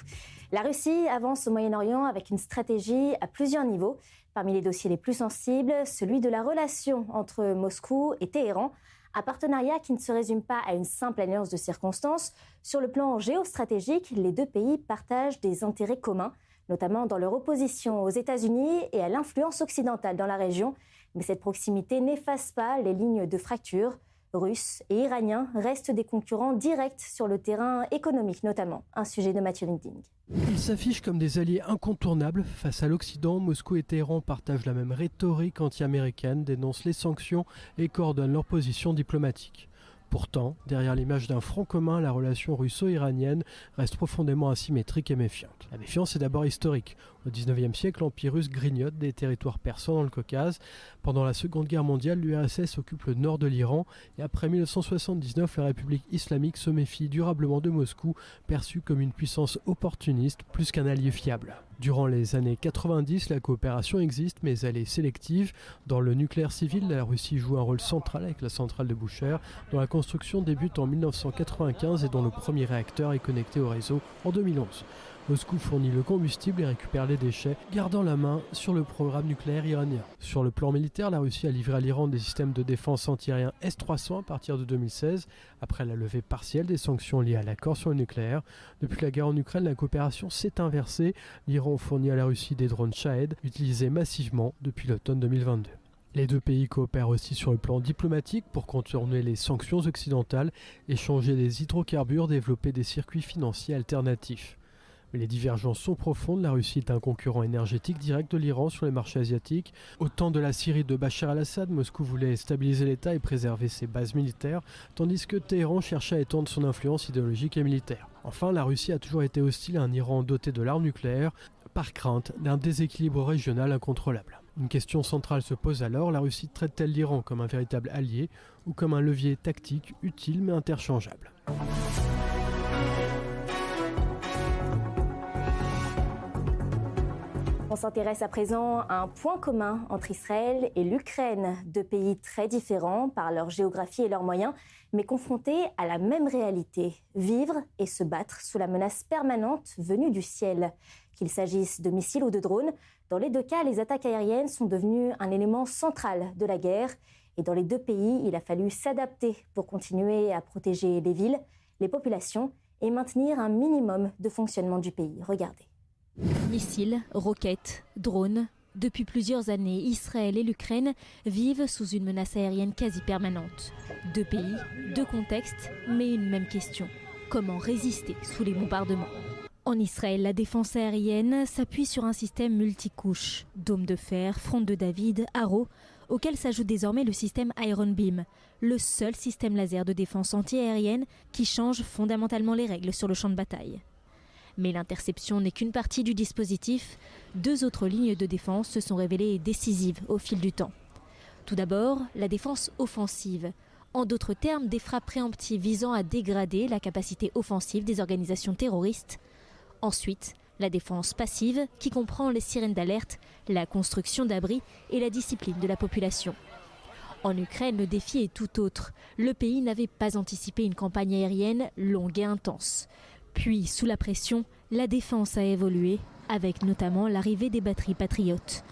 La Russie avance au Moyen-Orient avec une stratégie à plusieurs niveaux. Parmi les dossiers les plus sensibles, celui de la relation entre Moscou et Téhéran. Un partenariat qui ne se résume pas à une simple alliance de circonstances. Sur le plan géostratégique, les deux pays partagent des intérêts communs, notamment dans leur opposition aux États-Unis et à l'influence occidentale dans la région. Mais cette proximité n'efface pas les lignes de fracture. Russes et Iraniens restent des concurrents directs sur le terrain économique notamment. Un sujet de Mathieu Linding. Ils s'affichent comme des alliés incontournables face à l'Occident. Moscou et Téhéran partagent la même rhétorique anti-américaine, dénoncent les sanctions et coordonnent leur position diplomatique. Pourtant, derrière l'image d'un front commun, la relation russo-iranienne reste profondément asymétrique et méfiante. La méfiance est d'abord historique. Au XIXe siècle, l'Empire russe grignote des territoires persans dans le Caucase. Pendant la Seconde Guerre mondiale, l'URSS occupe le nord de l'Iran et après 1979, la République islamique se méfie durablement de Moscou, perçue comme une puissance opportuniste plus qu'un allié fiable. Durant les années 90, la coopération existe, mais elle est sélective. Dans le nucléaire civil, la Russie joue un rôle central avec la centrale de Boucher, dont la construction débute en 1995 et dont le premier réacteur est connecté au réseau en 2011. Moscou fournit le combustible et récupère les déchets, gardant la main sur le programme nucléaire iranien. Sur le plan militaire, la Russie a livré à l'Iran des systèmes de défense antiaériens S-300 à partir de 2016, après la levée partielle des sanctions liées à l'accord sur le nucléaire. Depuis la guerre en Ukraine, la coopération s'est inversée. L'Iran fournit à la Russie des drones Shahed, utilisés massivement depuis l'automne 2022. Les deux pays coopèrent aussi sur le plan diplomatique pour contourner les sanctions occidentales, échanger des hydrocarbures, développer des circuits financiers alternatifs. Mais les divergences sont profondes. La Russie est un concurrent énergétique direct de l'Iran sur les marchés asiatiques. Au temps de la Syrie de Bachar al-Assad, Moscou voulait stabiliser l'État et préserver ses bases militaires, tandis que Téhéran cherchait à étendre son influence idéologique et militaire. Enfin, la Russie a toujours été hostile à un Iran doté de l'arme nucléaire, par crainte d'un déséquilibre régional incontrôlable. Une question centrale se pose alors, la Russie traite-t-elle l'Iran comme un véritable allié ou comme un levier tactique utile mais interchangeable ? On s'intéresse à présent à un point commun entre Israël et l'Ukraine, deux pays très différents par leur géographie et leurs moyens, mais confrontés à la même réalité, vivre et se battre sous la menace permanente venue du ciel. Qu'il s'agisse de missiles ou de drones, dans les deux cas, les attaques aériennes sont devenues un élément central de la guerre. Et dans les deux pays, il a fallu s'adapter pour continuer à protéger les villes, les populations et maintenir un minimum de fonctionnement du pays. Regardez. Missiles, roquettes, drones. Depuis plusieurs années, Israël et l'Ukraine vivent sous une menace aérienne quasi permanente. Deux pays, deux contextes, mais une même question. Comment résister sous les bombardements ? En Israël, la défense aérienne s'appuie sur un système multicouche. Dôme de fer, fronde de David, Arrow, auquel s'ajoute désormais le système Iron Beam, le seul système laser de défense anti-aérienne qui change fondamentalement les règles sur le champ de bataille. Mais l'interception n'est qu'une partie du dispositif. Deux autres lignes de défense se sont révélées décisives au fil du temps. Tout d'abord, la défense offensive. En d'autres termes, des frappes préemptives visant à dégrader la capacité offensive des organisations terroristes. Ensuite, la défense passive, qui comprend les sirènes d'alerte, la construction d'abris et la discipline de la population. En Ukraine, le défi est tout autre. Le pays n'avait pas anticipé une campagne aérienne longue et intense. Puis, sous la pression, la défense a évolué, avec notamment l'arrivée des batteries patriotes.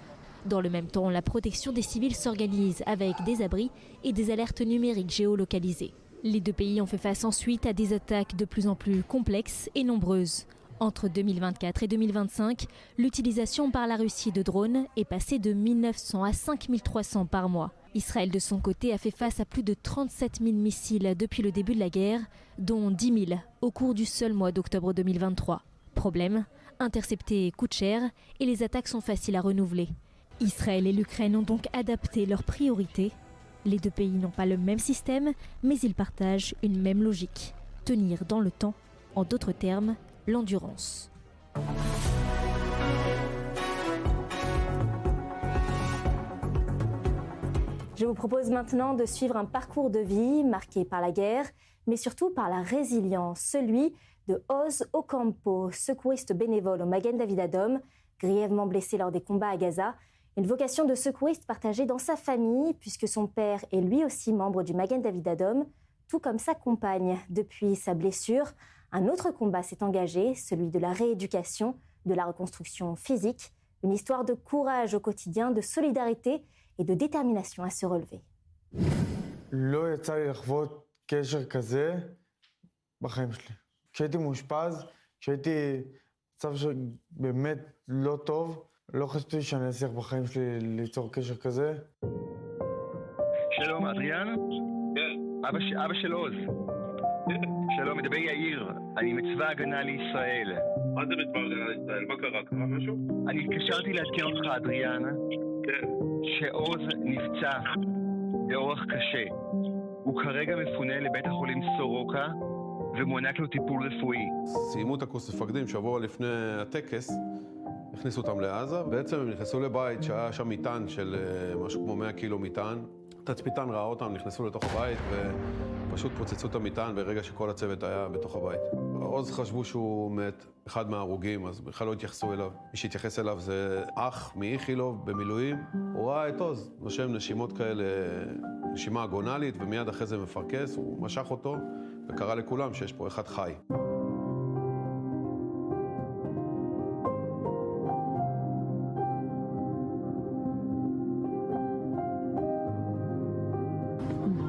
Dans le même temps, la protection des civils s'organise avec des abris et des alertes numériques géolocalisées. Les deux pays ont fait face ensuite à des attaques de plus en plus complexes et nombreuses. Entre 2024 et 2025, l'utilisation par la Russie de drones est passée de 1900 à 5300 par mois. Israël, de son côté, a fait face à plus de 37 000 missiles depuis le début de la guerre, dont 10 000 au cours du seul mois d'octobre 2023. Problème, intercepter coûte cher et les attaques sont faciles à renouveler. Israël et l'Ukraine ont donc adapté leurs priorités. Les deux pays n'ont pas le même système, mais ils partagent une même logique. Tenir dans le temps, en d'autres termes, l'endurance. Je vous propose maintenant de suivre un parcours de vie marqué par la guerre, mais surtout par la résilience, celui de Oz Ocampo, secouriste bénévole au Magen David Adom, grièvement blessé lors des combats à Gaza. Une vocation de secouriste partagée dans sa famille, puisque son père est lui aussi membre du Magen David Adom. tout comme sa compagne. Depuis sa blessure, un autre combat s'est engagé, celui de la rééducation, de la reconstruction physique. Une histoire de courage au quotidien, de solidarité et de détermination à se relever. לא יצא לי לחוות קשר כזה בחיים שלי. כשהייתי מאושפז, כשהייתי במצב שבאמת לא טוב, לא חשבתי שאני אצליח בחיים שלי ליצור קשר כזה. שלום, אדריאן? כן. אבא של עוז. שלום, מדבר יאיר. אני מצבא הגנה לישראל. מה זה מצבא הגנה לישראל? מה קרה? קרה משהו? אני התקשרתי לעדכן אותך, אדריאן. כן. שעוז נפצע באורח קשה. הוא כרגע מפונה לבית החולים סורוקה ומוענק לו טיפול רפואי. סיימו את הקורס מפקדים שבוע לפני הטקס, הכניסו אותם לעזה. בעצם הם נכנסו לבית שהיה שם מטען של משהו כמו 100 קילו מטען. תצפיתן ראה אותם, נכנסו לתוך הבית ופשוט פוצצו את המטען ברגע שכל הצוות היה בתוך הבית. עוז חשבו שהוא מת, אחד מההרוגים, אז בכלל לא התייחסו אליו. מי שהתייחס אליו זה אח מאיכילוב במילואים. הוא ראה את עוז, נושם נשימות כאלה, נשימה אגונלית, ומיד אחרי זה מפרקס, הוא משך אותו וקרא לכולם שיש פה אחד חי.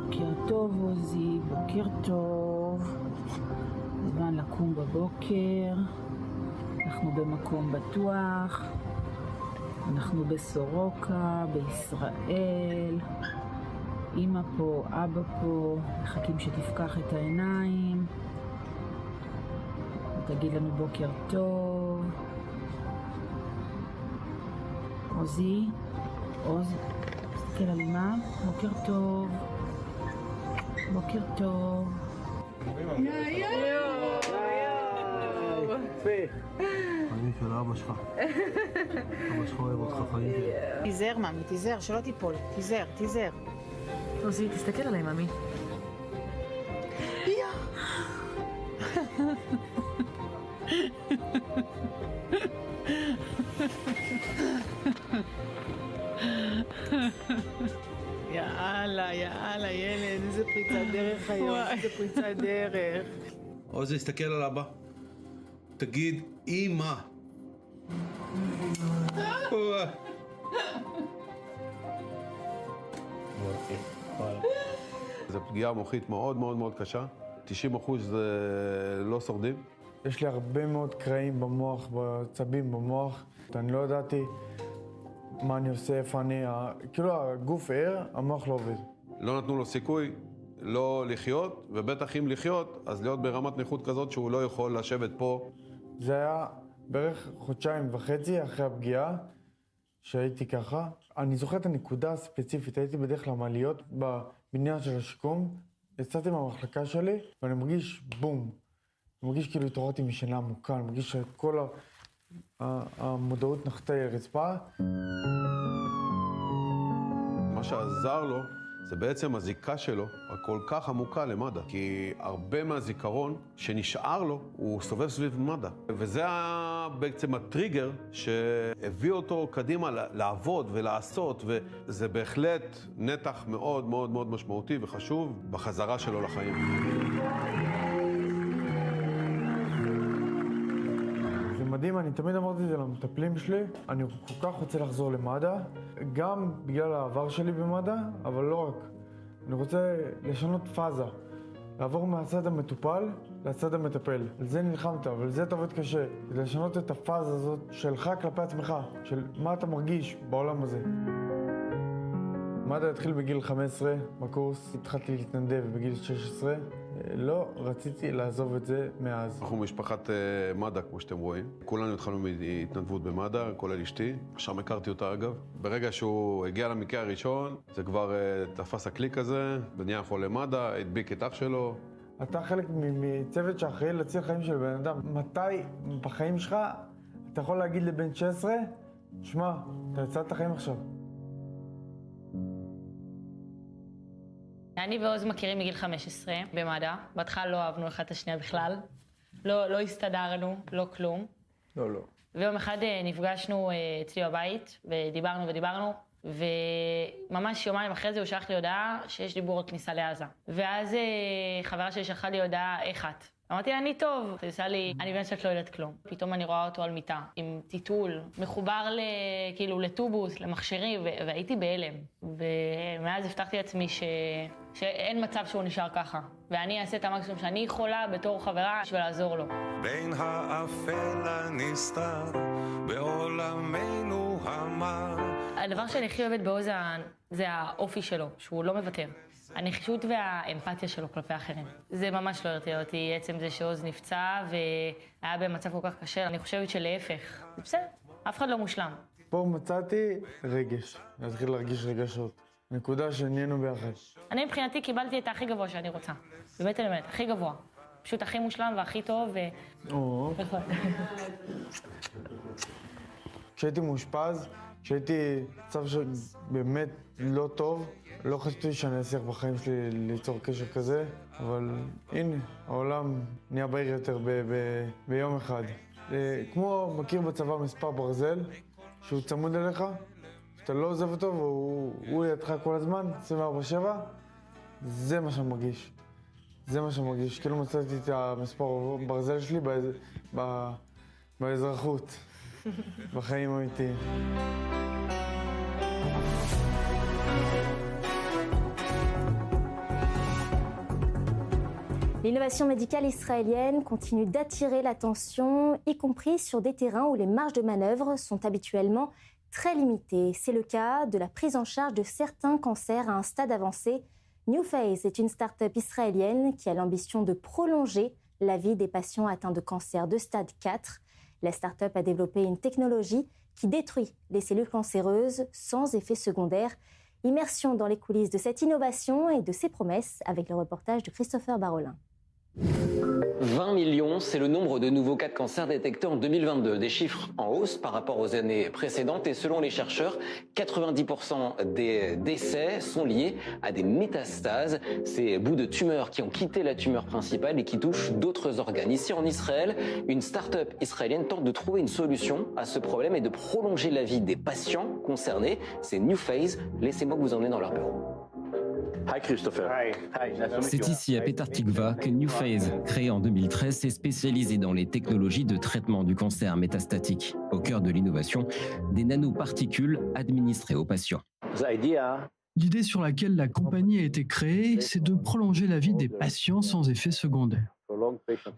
בוקר טוב עוזי, בוקר טוב. זמן לקום בבוקר, אנחנו במקום בטוח, אנחנו בסורוקה, בישראל. אמא פה, אבא פה, מחכים שתפקח את העיניים ותגיד לנו בוקר טוב. עוזי, עוז, תסתכל על אמא, בוקר טוב, בוקר טוב. חיים של אבא שלך. אבא שלך אוהב אותך, חיים שלי. תיזהר ממי, תיזהר, שלא תיפול, תיזהר, תיזהר. עוזי, תסתכל עליי ממי. יאללה, יאללה, ילד, איזה פריצת דרך היום, איזה פריצת דרך. עוזי, תסתכל על אבא. תגיד, אמא. זו פגיעה מוחית מאוד מאוד מאוד קשה. 90% לא שורדים. יש לי הרבה מאוד קרעים במוח, בעצבים במוח. אני לא ידעתי מה אני עושה, איפה אני... כאילו הגוף ער, המוח לא עובד. לא נתנו לו סיכוי לא לחיות, ובטח אם לחיות, אז להיות ברמת נכות כזאת שהוא לא יכול לשבת פה. זה היה בערך חודשיים וחצי אחרי הפגיעה, שהייתי ככה. אני זוכר את הנקודה הספציפית, הייתי בדרך כלל מעליות בבניין של השיקום, יצאתי מהמחלקה שלי, ואני מרגיש בום. אני מרגיש כאילו התעוררתי משינה עמוקה, אני מרגיש שכל המודעות נחתה לרצפה. מה שעזר לו זה בעצם הזיקה שלו הכל כך עמוקה למד"א, כי הרבה מהזיכרון שנשאר לו הוא סובב סביב מד"א. וזה היה בעצם הטריגר שהביא אותו קדימה לעבוד ולעשות, וזה בהחלט נתח מאוד מאוד מאוד משמעותי וחשוב בחזרה שלו לחיים. זה מדהים, אני תמיד אמרתי את זה למטפלים שלי, אני כל כך רוצה לחזור למד"א, גם בגלל העבר שלי במד"א, אבל לא רק. אני רוצה לשנות פאזה, לעבור מהצד המטופל לצד המטפל. על זה נלחמת, אבל זה אתה עובד קשה. כדי לשנות את הפאזה הזאת שלך כלפי עצמך, של מה אתה מרגיש בעולם הזה. מד"א התחיל בגיל 15 בקורס, התחלתי להתנדב בגיל 16. לא רציתי לעזוב את זה מאז. אנחנו משפחת מד"א, כמו שאתם רואים. כולנו התחלנו מהתנדבות במד"א, כולל אשתי. שם הכרתי אותה אגב. ברגע שהוא הגיע למקרה הראשון, זה כבר תפס הקליק הזה, ונהיה חולה מד"א, הדביק את אח שלו. אתה חלק מצוות שאחראי להציל חיים של בן אדם. מתי בחיים שלך אתה יכול להגיד לבן 16, שמע, אתה יצאת החיים עכשיו. אני ועוז מכירים מגיל 15 במד"א. בהתחלה לא אהבנו אחד את השנייה בכלל. לא הסתדרנו, לא כלום. לא. ויום אחד נפגשנו אצלי בבית ודיברנו, וממש יומיים אחרי זה הוא שלח לי הודעה שיש דיבור על כניסה לעזה. ואז חברה שלי שלחה לי הודעה, איך את? אמרתי, אני טוב. היא עושה לי, אני באמת שאת לא יודעת כלום. פתאום אני רואה אותו על מיטה, עם טיטול, מחובר כאילו לטובוס, למכשירים, והייתי בהלם. ומאז הבטחתי לעצמי שאין מצב שהוא נשאר ככה. ואני אעשה את המקסימום שאני יכולה בתור חברה בשביל לעזור לו. בין האפל הנסתר, בעולמנו המר. הדבר שאני הכי אוהבת בעוז זה האופי שלו, שהוא לא מוותר. הנחישות והאמפתיה שלו כלפי אחרים. זה ממש לא הרתיע אותי, עצם זה שעוז נפצע והיה במצב כל כך קשה. אני חושבת שלהפך, זה בסדר, אף אחד לא מושלם. פה מצאתי רגש, להתחיל להרגיש רגשות. נקודה שנהיינו ביחד. אני מבחינתי קיבלתי את הכי גבוה שאני רוצה. באמת, הכי גבוה. פשוט הכי מושלם והכי טוב כשהייתי מאושפז, כשהייתי במצב שבאמת לא טוב, לא חשבתי שאני אצליח בחיים שלי ליצור קשר כזה, אבל הנה, העולם נהיה בהיר יותר ביום אחד. כמו מכיר בצבא מספר ברזל, שהוא צמוד אליך, שאתה לא עוזב אותו והוא לידך כל הזמן, 24/7, זה מה שאני מרגיש. זה מה שאני מרגיש, כאילו מצאתי את המספר ברזל שלי באזרחות, בחיים האמיתיים. L'innovation médicale israélienne continue d'attirer l'attention, y compris sur des terrains où les marges de manœuvre sont habituellement très limitées. C'est le cas de la prise en charge de certains cancers à un stade avancé. NewPhase est une start-up israélienne qui a l'ambition de prolonger la vie des patients atteints de cancer de stade 4. La start-up a développé une technologie qui détruit les cellules cancéreuses sans effet secondaire. Immersion dans les coulisses de cette innovation et de ses promesses avec le reportage de Christopher Barolin. 20 millions, c'est le nombre de nouveaux cas de cancer détectés en 2022. Des chiffres en hausse par rapport aux années précédentes. Et selon les chercheurs, 90% des décès sont liés à des métastases. Ces bouts de tumeurs qui ont quitté la tumeur principale et qui touchent d'autres organes. Ici en Israël, une start-up israélienne tente de trouver une solution à ce problème et de prolonger la vie des patients concernés. C'est NewPhase. Laissez-moi vous emmener dans leur bureau. Hi Christopher. C'est ici à Petar Tikva que NewPhase, créé en 2013, s'est spécialisé dans les technologies de traitement du cancer métastatique. Au cœur de l'innovation, des nanoparticules administrées aux patients. L'idée sur laquelle la compagnie a été créée, c'est de prolonger la vie des patients sans effet secondaire.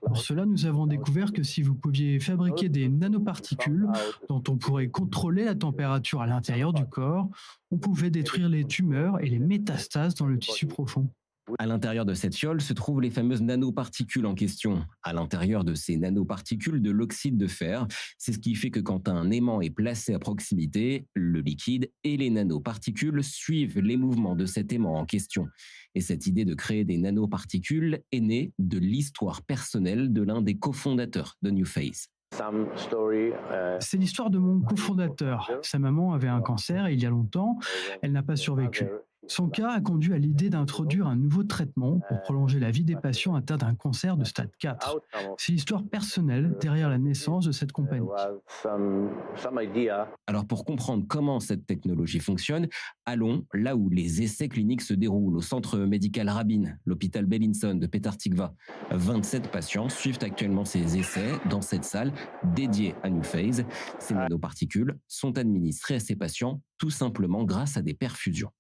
Pour cela, nous avons découvert que si vous pouviez fabriquer des nanoparticules dont on pourrait contrôler la température à l'intérieur du corps, on pouvait détruire les tumeurs et les métastases dans le tissu profond. À l'intérieur de cette fiole se trouvent les fameuses nanoparticules en question. À l'intérieur de ces nanoparticules, de l'oxyde de fer. C'est ce qui fait que quand un aimant est placé à proximité, le liquide et les nanoparticules suivent les mouvements de cet aimant en question. Et cette idée de créer des nanoparticules est née de l'histoire personnelle de l'un des cofondateurs de NewPhase. C'est l'histoire de mon cofondateur. Sa maman avait un cancer il y a longtemps. Elle n'a pas survécu. Son cas a conduit à l'idée d'introduire un nouveau traitement pour prolonger la vie des patients atteints d'un cancer de stade 4. C'est l'histoire personnelle derrière la naissance de cette compagnie. Alors pour comprendre comment cette technologie fonctionne, allons là où les essais cliniques se déroulent, au centre médical Rabin, l'hôpital Bellinson de Petar Tikva. 27 patients suivent actuellement ces essais dans cette salle dédiée à NewPhase. Ces nanoparticules sont administrées à ces patients tout simplement grâce à des perfusions.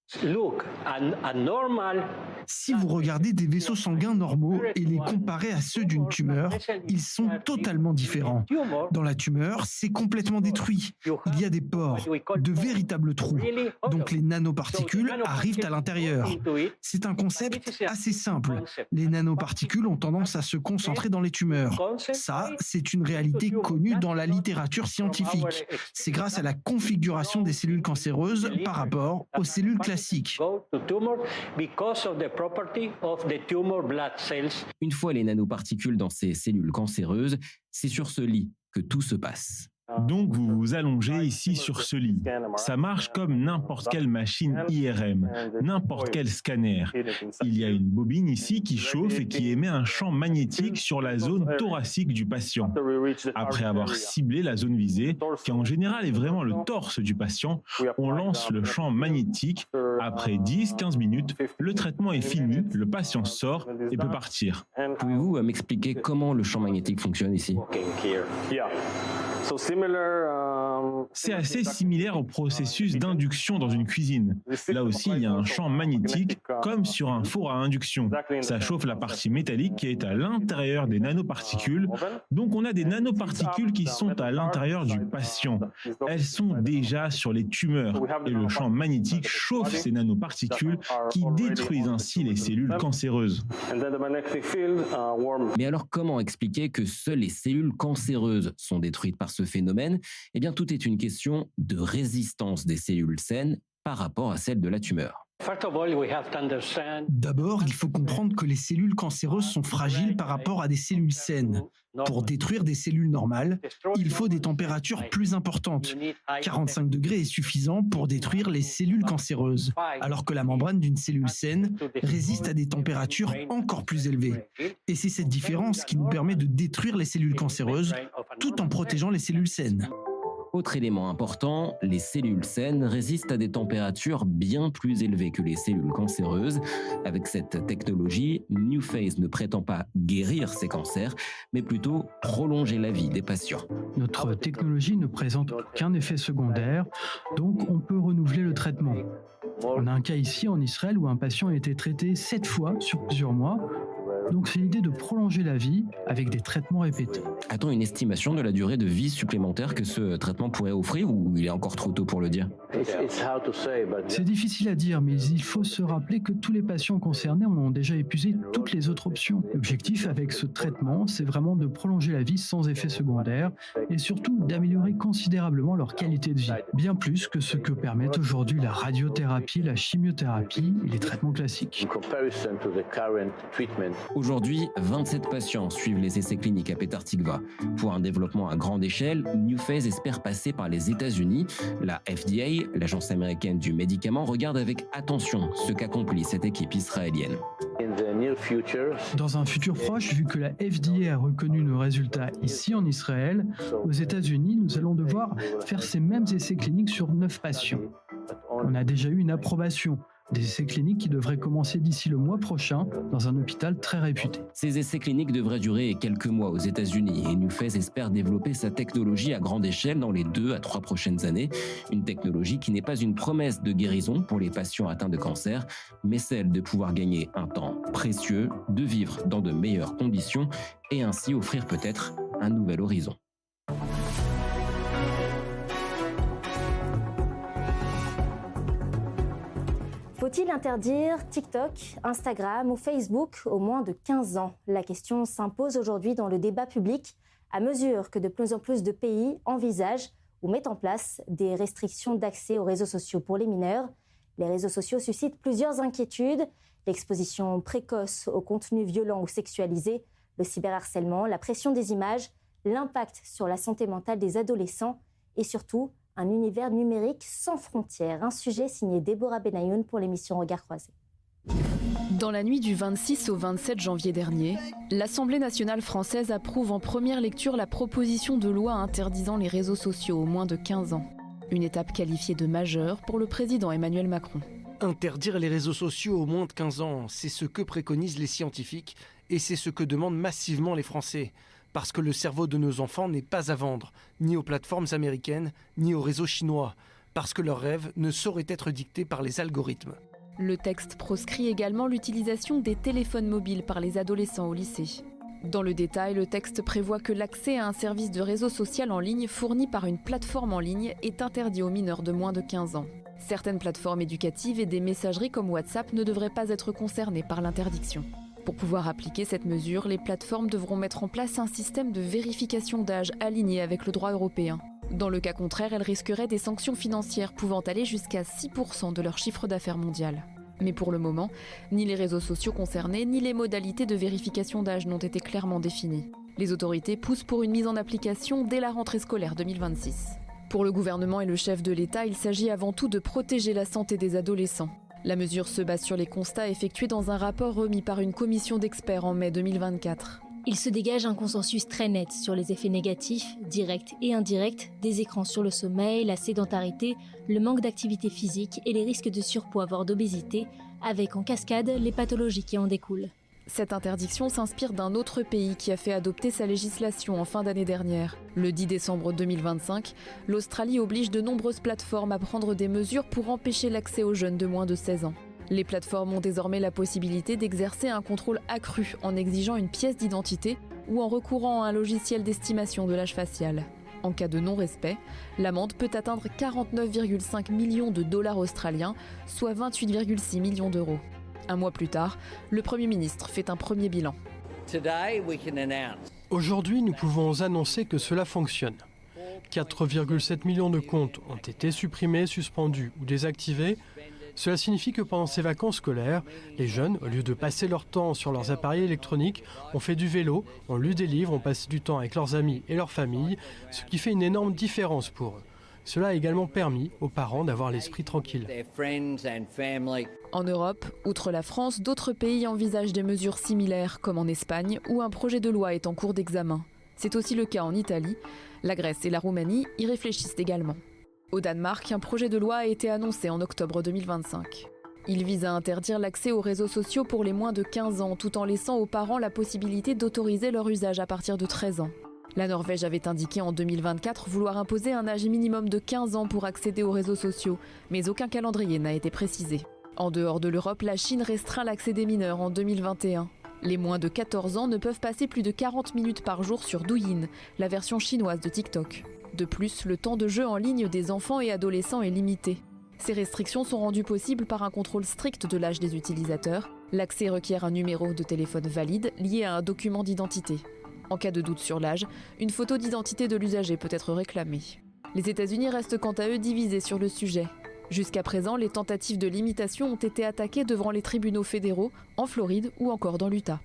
Si vous regardez des vaisseaux sanguins normaux et les comparez à ceux d'une tumeur, ils sont totalement différents. Dans la tumeur, c'est complètement détruit. Il y a des pores, de véritables trous. Donc les nanoparticules arrivent à l'intérieur. C'est un concept assez simple. Les nanoparticules ont tendance à se concentrer dans les tumeurs. Ça, c'est une réalité connue dans la littérature scientifique. C'est grâce à la configuration des cellules cancéreuses par rapport aux cellules classiques. Une fois les nanoparticules dans ces cellules cancéreuses, c'est sur ce lit que tout se passe. Donc vous vous allongez ici sur ce lit. Ça marche comme n'importe quelle machine IRM, n'importe quel scanner. Il y a une bobine ici qui chauffe et qui émet un champ magnétique sur la zone thoracique du patient. Après avoir ciblé la zone visée, qui en général est vraiment le torse du patient, on lance le champ magnétique. Après 10-15 minutes, le traitement est fini, le patient sort et peut partir. Pouvez-vous m'expliquer comment le champ magnétique fonctionne ici ? C'est assez similaire au processus d'induction dans une cuisine. Là aussi, il y a un champ magnétique comme sur un four à induction. Ça chauffe la partie métallique qui est à l'intérieur des nanoparticules. Donc on a des nanoparticules qui sont à l'intérieur du patient. Elles sont déjà sur les tumeurs et le champ magnétique chauffe ces nanoparticules qui détruisent ainsi les cellules cancéreuses. Mais alors comment expliquer que seules les cellules cancéreuses sont détruites par ce phénomène? Eh bien, tout est une question de résistance des cellules saines par rapport à celle de la tumeur. D'abord, il faut comprendre que les cellules cancéreuses sont fragiles par rapport à des cellules saines. Pour détruire des cellules normales, il faut des températures plus importantes. 45 degrés est suffisant pour détruire les cellules cancéreuses, alors que la membrane d'une cellule saine résiste à des températures encore plus élevées. Et c'est cette différence qui nous permet de détruire les cellules cancéreuses tout en protégeant les cellules saines. Autre élément important, les cellules saines résistent à des températures bien plus élevées que les cellules cancéreuses. Avec cette technologie, NewPhase ne prétend pas guérir ces cancers, mais plutôt prolonger la vie des patients. Notre technologie ne présente aucun effet secondaire, donc on peut renouveler le traitement. On a un cas ici en Israël où un patient a été traité 7 fois sur plusieurs mois. Donc c'est l'idée de prolonger la vie avec des traitements répétés. A-t-on une estimation de la durée de vie supplémentaire que ce traitement pourrait offrir ou il est encore trop tôt pour le dire? C'est difficile à dire, mais il faut se rappeler que tous les patients concernés ont déjà épuisé toutes les autres options. L'objectif avec ce traitement, c'est vraiment de prolonger la vie sans effet secondaire et surtout d'améliorer considérablement leur qualité de vie. Bien plus que ce que permettent aujourd'hui la radiothérapie, la chimiothérapie et les traitements classiques. Aujourd'hui, 27 patients suivent les essais cliniques à Petah Tikva. Pour un développement à grande échelle, NewPhase espère passer par les États-Unis. La FDA, l'agence américaine du médicament, regarde avec attention ce qu'accomplit cette équipe israélienne. Dans un futur proche, vu que la FDA a reconnu nos résultats ici en Israël, aux États-Unis, nous allons devoir faire ces mêmes essais cliniques sur 9 patients. On a déjà eu une approbation. Des essais cliniques qui devraient commencer d'ici le mois prochain dans un hôpital très réputé. Ces essais cliniques devraient durer quelques mois aux États-Unis et NewPhase espère développer sa technologie à grande échelle dans les 2 à 3 prochaines années. Une technologie qui n'est pas une promesse de guérison pour les patients atteints de cancer, mais celle de pouvoir gagner un temps précieux, de vivre dans de meilleures conditions et ainsi offrir peut-être un nouvel horizon. Faut-il interdire TikTok, Instagram ou Facebook aux moins de 15 ans? La question s'impose aujourd'hui dans le débat public à mesure que de plus en plus de pays envisagent ou mettent en place des restrictions d'accès aux réseaux sociaux pour les mineurs. Les réseaux sociaux suscitent plusieurs inquiétudes, l'exposition précoce aux contenus violents ou sexualisés, le cyberharcèlement, la pression des images, l'impact sur la santé mentale des adolescents et surtout un univers numérique sans frontières. Un sujet signé Déborah Benayoun pour l'émission Regard Croisé. Dans la nuit du 26 au 27 janvier dernier, l'Assemblée nationale française approuve en première lecture la proposition de loi interdisant les réseaux sociaux aux moins de 15 ans. Une étape qualifiée de majeure pour le président Emmanuel Macron. Interdire les réseaux sociaux aux moins de 15 ans, c'est ce que préconisent les scientifiques et c'est ce que demandent massivement les Français. Parce que le cerveau de nos enfants n'est pas à vendre, ni aux plateformes américaines, ni aux réseaux chinois. Parce que leurs rêves ne sauraient être dictés par les algorithmes. Le texte proscrit également l'utilisation des téléphones mobiles par les adolescents au lycée. Dans le détail, le texte prévoit que l'accès à un service de réseau social en ligne fourni par une plateforme en ligne est interdit aux mineurs de moins de 15 ans. Certaines plateformes éducatives et des messageries comme WhatsApp ne devraient pas être concernées par l'interdiction. Pour pouvoir appliquer cette mesure, les plateformes devront mettre en place un système de vérification d'âge aligné avec le droit européen. Dans le cas contraire, elles risqueraient des sanctions financières pouvant aller jusqu'à 6% de leur chiffre d'affaires mondial. Mais pour le moment, ni les réseaux sociaux concernés, ni les modalités de vérification d'âge n'ont été clairement définies. Les autorités poussent pour une mise en application dès la rentrée scolaire 2026. Pour le gouvernement et le chef de l'État, il s'agit avant tout de protéger la santé des adolescents. La mesure se base sur les constats effectués dans un rapport remis par une commission d'experts en mai 2024. Il se dégage un consensus très net sur les effets négatifs, directs et indirects, des écrans sur le sommeil, la sédentarité, le manque d'activité physique et les risques de surpoids voire d'obésité, avec en cascade les pathologies qui en découlent. Cette interdiction s'inspire d'un autre pays qui a fait adopter sa législation en fin d'année dernière. Le 10 décembre 2025, l'Australie oblige de nombreuses plateformes à prendre des mesures pour empêcher l'accès aux jeunes de moins de 16 ans. Les plateformes ont désormais la possibilité d'exercer un contrôle accru en exigeant une pièce d'identité ou en recourant à un logiciel d'estimation de l'âge facial. En cas de non-respect, l'amende peut atteindre 49,5 millions de dollars australiens, soit 28,6 millions d'euros. Un mois plus tard, le Premier ministre fait un premier bilan. Aujourd'hui, nous pouvons annoncer que cela fonctionne. 4,7 millions de comptes ont été supprimés, suspendus ou désactivés. Cela signifie que pendant ces vacances scolaires, les jeunes, au lieu de passer leur temps sur leurs appareils électroniques, ont fait du vélo, ont lu des livres, ont passé du temps avec leurs amis et leurs familles, ce qui fait une énorme différence pour eux. Cela a également permis aux parents d'avoir l'esprit tranquille. En Europe, outre la France, d'autres pays envisagent des mesures similaires, comme en Espagne, où un projet de loi est en cours d'examen. C'est aussi le cas en Italie. La Grèce et la Roumanie y réfléchissent également. Au Danemark, un projet de loi a été annoncé en octobre 2025. Il vise à interdire l'accès aux réseaux sociaux pour les moins de 15 ans, tout en laissant aux parents la possibilité d'autoriser leur usage à partir de 13 ans. La Norvège avait indiqué en 2024 vouloir imposer un âge minimum de 15 ans pour accéder aux réseaux sociaux, mais aucun calendrier n'a été précisé. En dehors de l'Europe, la Chine restreint l'accès des mineurs en 2021. Les moins de 14 ans ne peuvent passer plus de 40 minutes par jour sur Douyin, la version chinoise de TikTok. De plus, le temps de jeu en ligne des enfants et adolescents est limité. Ces restrictions sont rendues possibles par un contrôle strict de l'âge des utilisateurs. L'accès requiert un numéro de téléphone valide lié à un document d'identité. En cas de doute sur l'âge, une photo d'identité de l'usager peut être réclamée. Les États-Unis restent quant à eux divisés sur le sujet. Jusqu'à présent, les tentatives de limitation ont été attaquées devant les tribunaux fédéraux, en Floride ou encore dans l'Utah.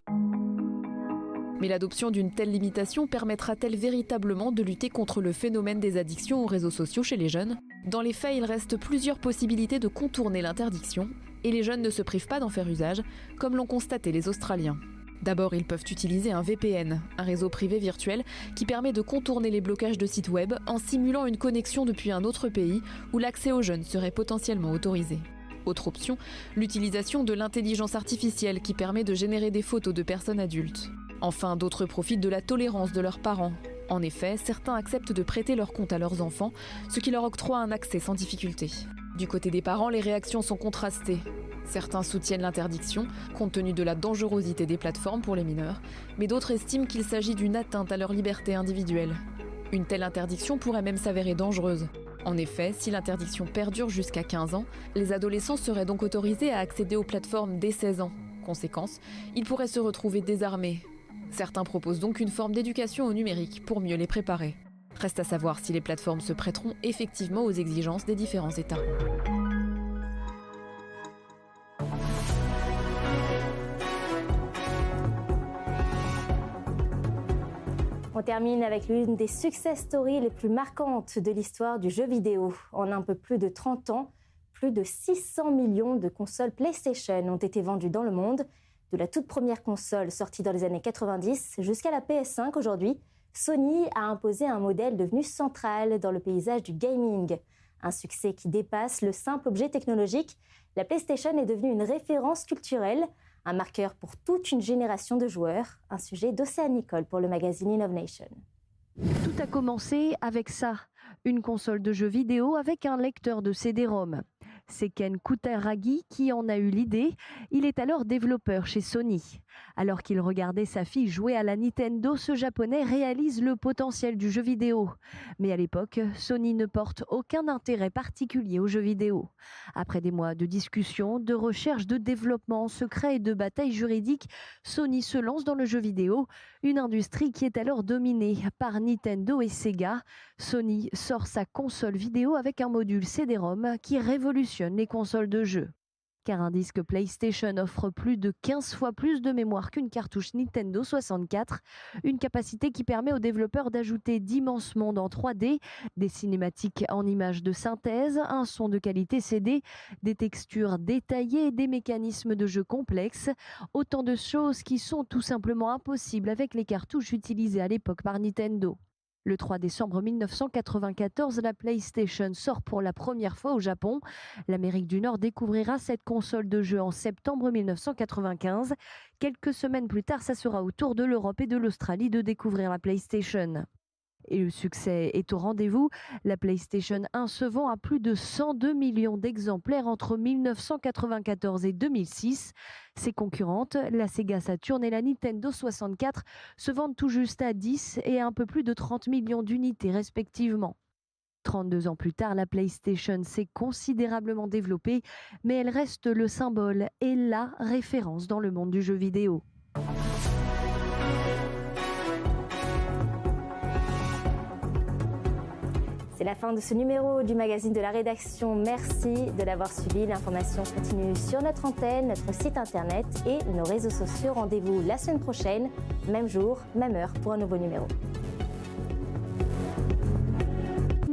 Mais l'adoption d'une telle limitation permettra-t-elle véritablement de lutter contre le phénomène des addictions aux réseaux sociaux chez les jeunes ? Dans les faits, il reste plusieurs possibilités de contourner l'interdiction, et les jeunes ne se privent pas d'en faire usage, comme l'ont constaté les Australiens. D'abord, ils peuvent utiliser un VPN, un réseau privé virtuel qui permet de contourner les blocages de sites web en simulant une connexion depuis un autre pays où l'accès aux jeunes serait potentiellement autorisé. Autre option, l'utilisation de l'intelligence artificielle qui permet de générer des photos de personnes adultes. Enfin, d'autres profitent de la tolérance de leurs parents. En effet, certains acceptent de prêter leur compte à leurs enfants, ce qui leur octroie un accès sans difficulté. Du côté des parents, les réactions sont contrastées. Certains soutiennent l'interdiction, compte tenu de la dangerosité des plateformes pour les mineurs, mais d'autres estiment qu'il s'agit d'une atteinte à leur liberté individuelle. Une telle interdiction pourrait même s'avérer dangereuse. En effet, si l'interdiction perdure jusqu'à 15 ans, les adolescents seraient donc autorisés à accéder aux plateformes dès 16 ans. Conséquence, ils pourraient se retrouver désarmés. Certains proposent donc une forme d'éducation au numérique pour mieux les préparer. Reste à savoir si les plateformes se prêteront effectivement aux exigences des différents États. On termine avec l'une des success stories les plus marquantes de l'histoire du jeu vidéo. En un peu plus de 30 ans, plus de 600 millions de consoles PlayStation ont été vendues dans le monde. De la toute première console sortie dans les années 90 jusqu'à la PS5 aujourd'hui, Sony a imposé un modèle devenu central dans le paysage du gaming. Un succès qui dépasse le simple objet technologique, la PlayStation est devenue une référence culturelle, un marqueur pour toute une génération de joueurs. Un sujet d'Océane Nicole pour le magazine Innovation. Tout a commencé avec ça, une console de jeux vidéo avec un lecteur de CD-ROM. C'est Ken Kutaragi qui en a eu l'idée. Il est alors développeur chez Sony. Alors qu'il regardait sa fille jouer à la Nintendo, ce japonais réalise le potentiel du jeu vidéo. Mais à l'époque, Sony ne porte aucun intérêt particulier aux jeux vidéo. Après des mois de discussions, de recherches, de développement secret et de batailles juridiques, Sony se lance dans le jeu vidéo, une industrie qui est alors dominée par Nintendo et Sega. Sony sort sa console vidéo avec un module CD-ROM qui révolutionne les consoles de jeux. Car un disque PlayStation offre plus de 15 fois plus de mémoire qu'une cartouche Nintendo 64, une capacité qui permet aux développeurs d'ajouter d'immenses mondes en 3D, des cinématiques en images de synthèse, un son de qualité CD, des textures détaillées et des mécanismes de jeu complexes, autant de choses qui sont tout simplement impossibles avec les cartouches utilisées à l'époque par Nintendo. Le 3 décembre 1994, la PlayStation sort pour la première fois au Japon. L'Amérique du Nord découvrira cette console de jeu en septembre 1995. Quelques semaines plus tard, ça sera au tour de l'Europe et de l'Australie de découvrir la PlayStation. Et le succès est au rendez-vous. La PlayStation 1 se vend à plus de 102 millions d'exemplaires entre 1994 et 2006. Ses concurrentes, la Sega Saturn et la Nintendo 64, se vendent tout juste à 10 et un peu plus de 30 millions d'unités respectivement. 32 ans plus tard, la PlayStation s'est considérablement développée, mais elle reste le symbole et la référence dans le monde du jeu vidéo. C'est la fin de ce numéro du magazine de la rédaction. Merci de l'avoir suivi. L'information continue sur notre antenne, notre site internet et nos réseaux sociaux. Rendez-vous la semaine prochaine, même jour, même heure pour un nouveau numéro.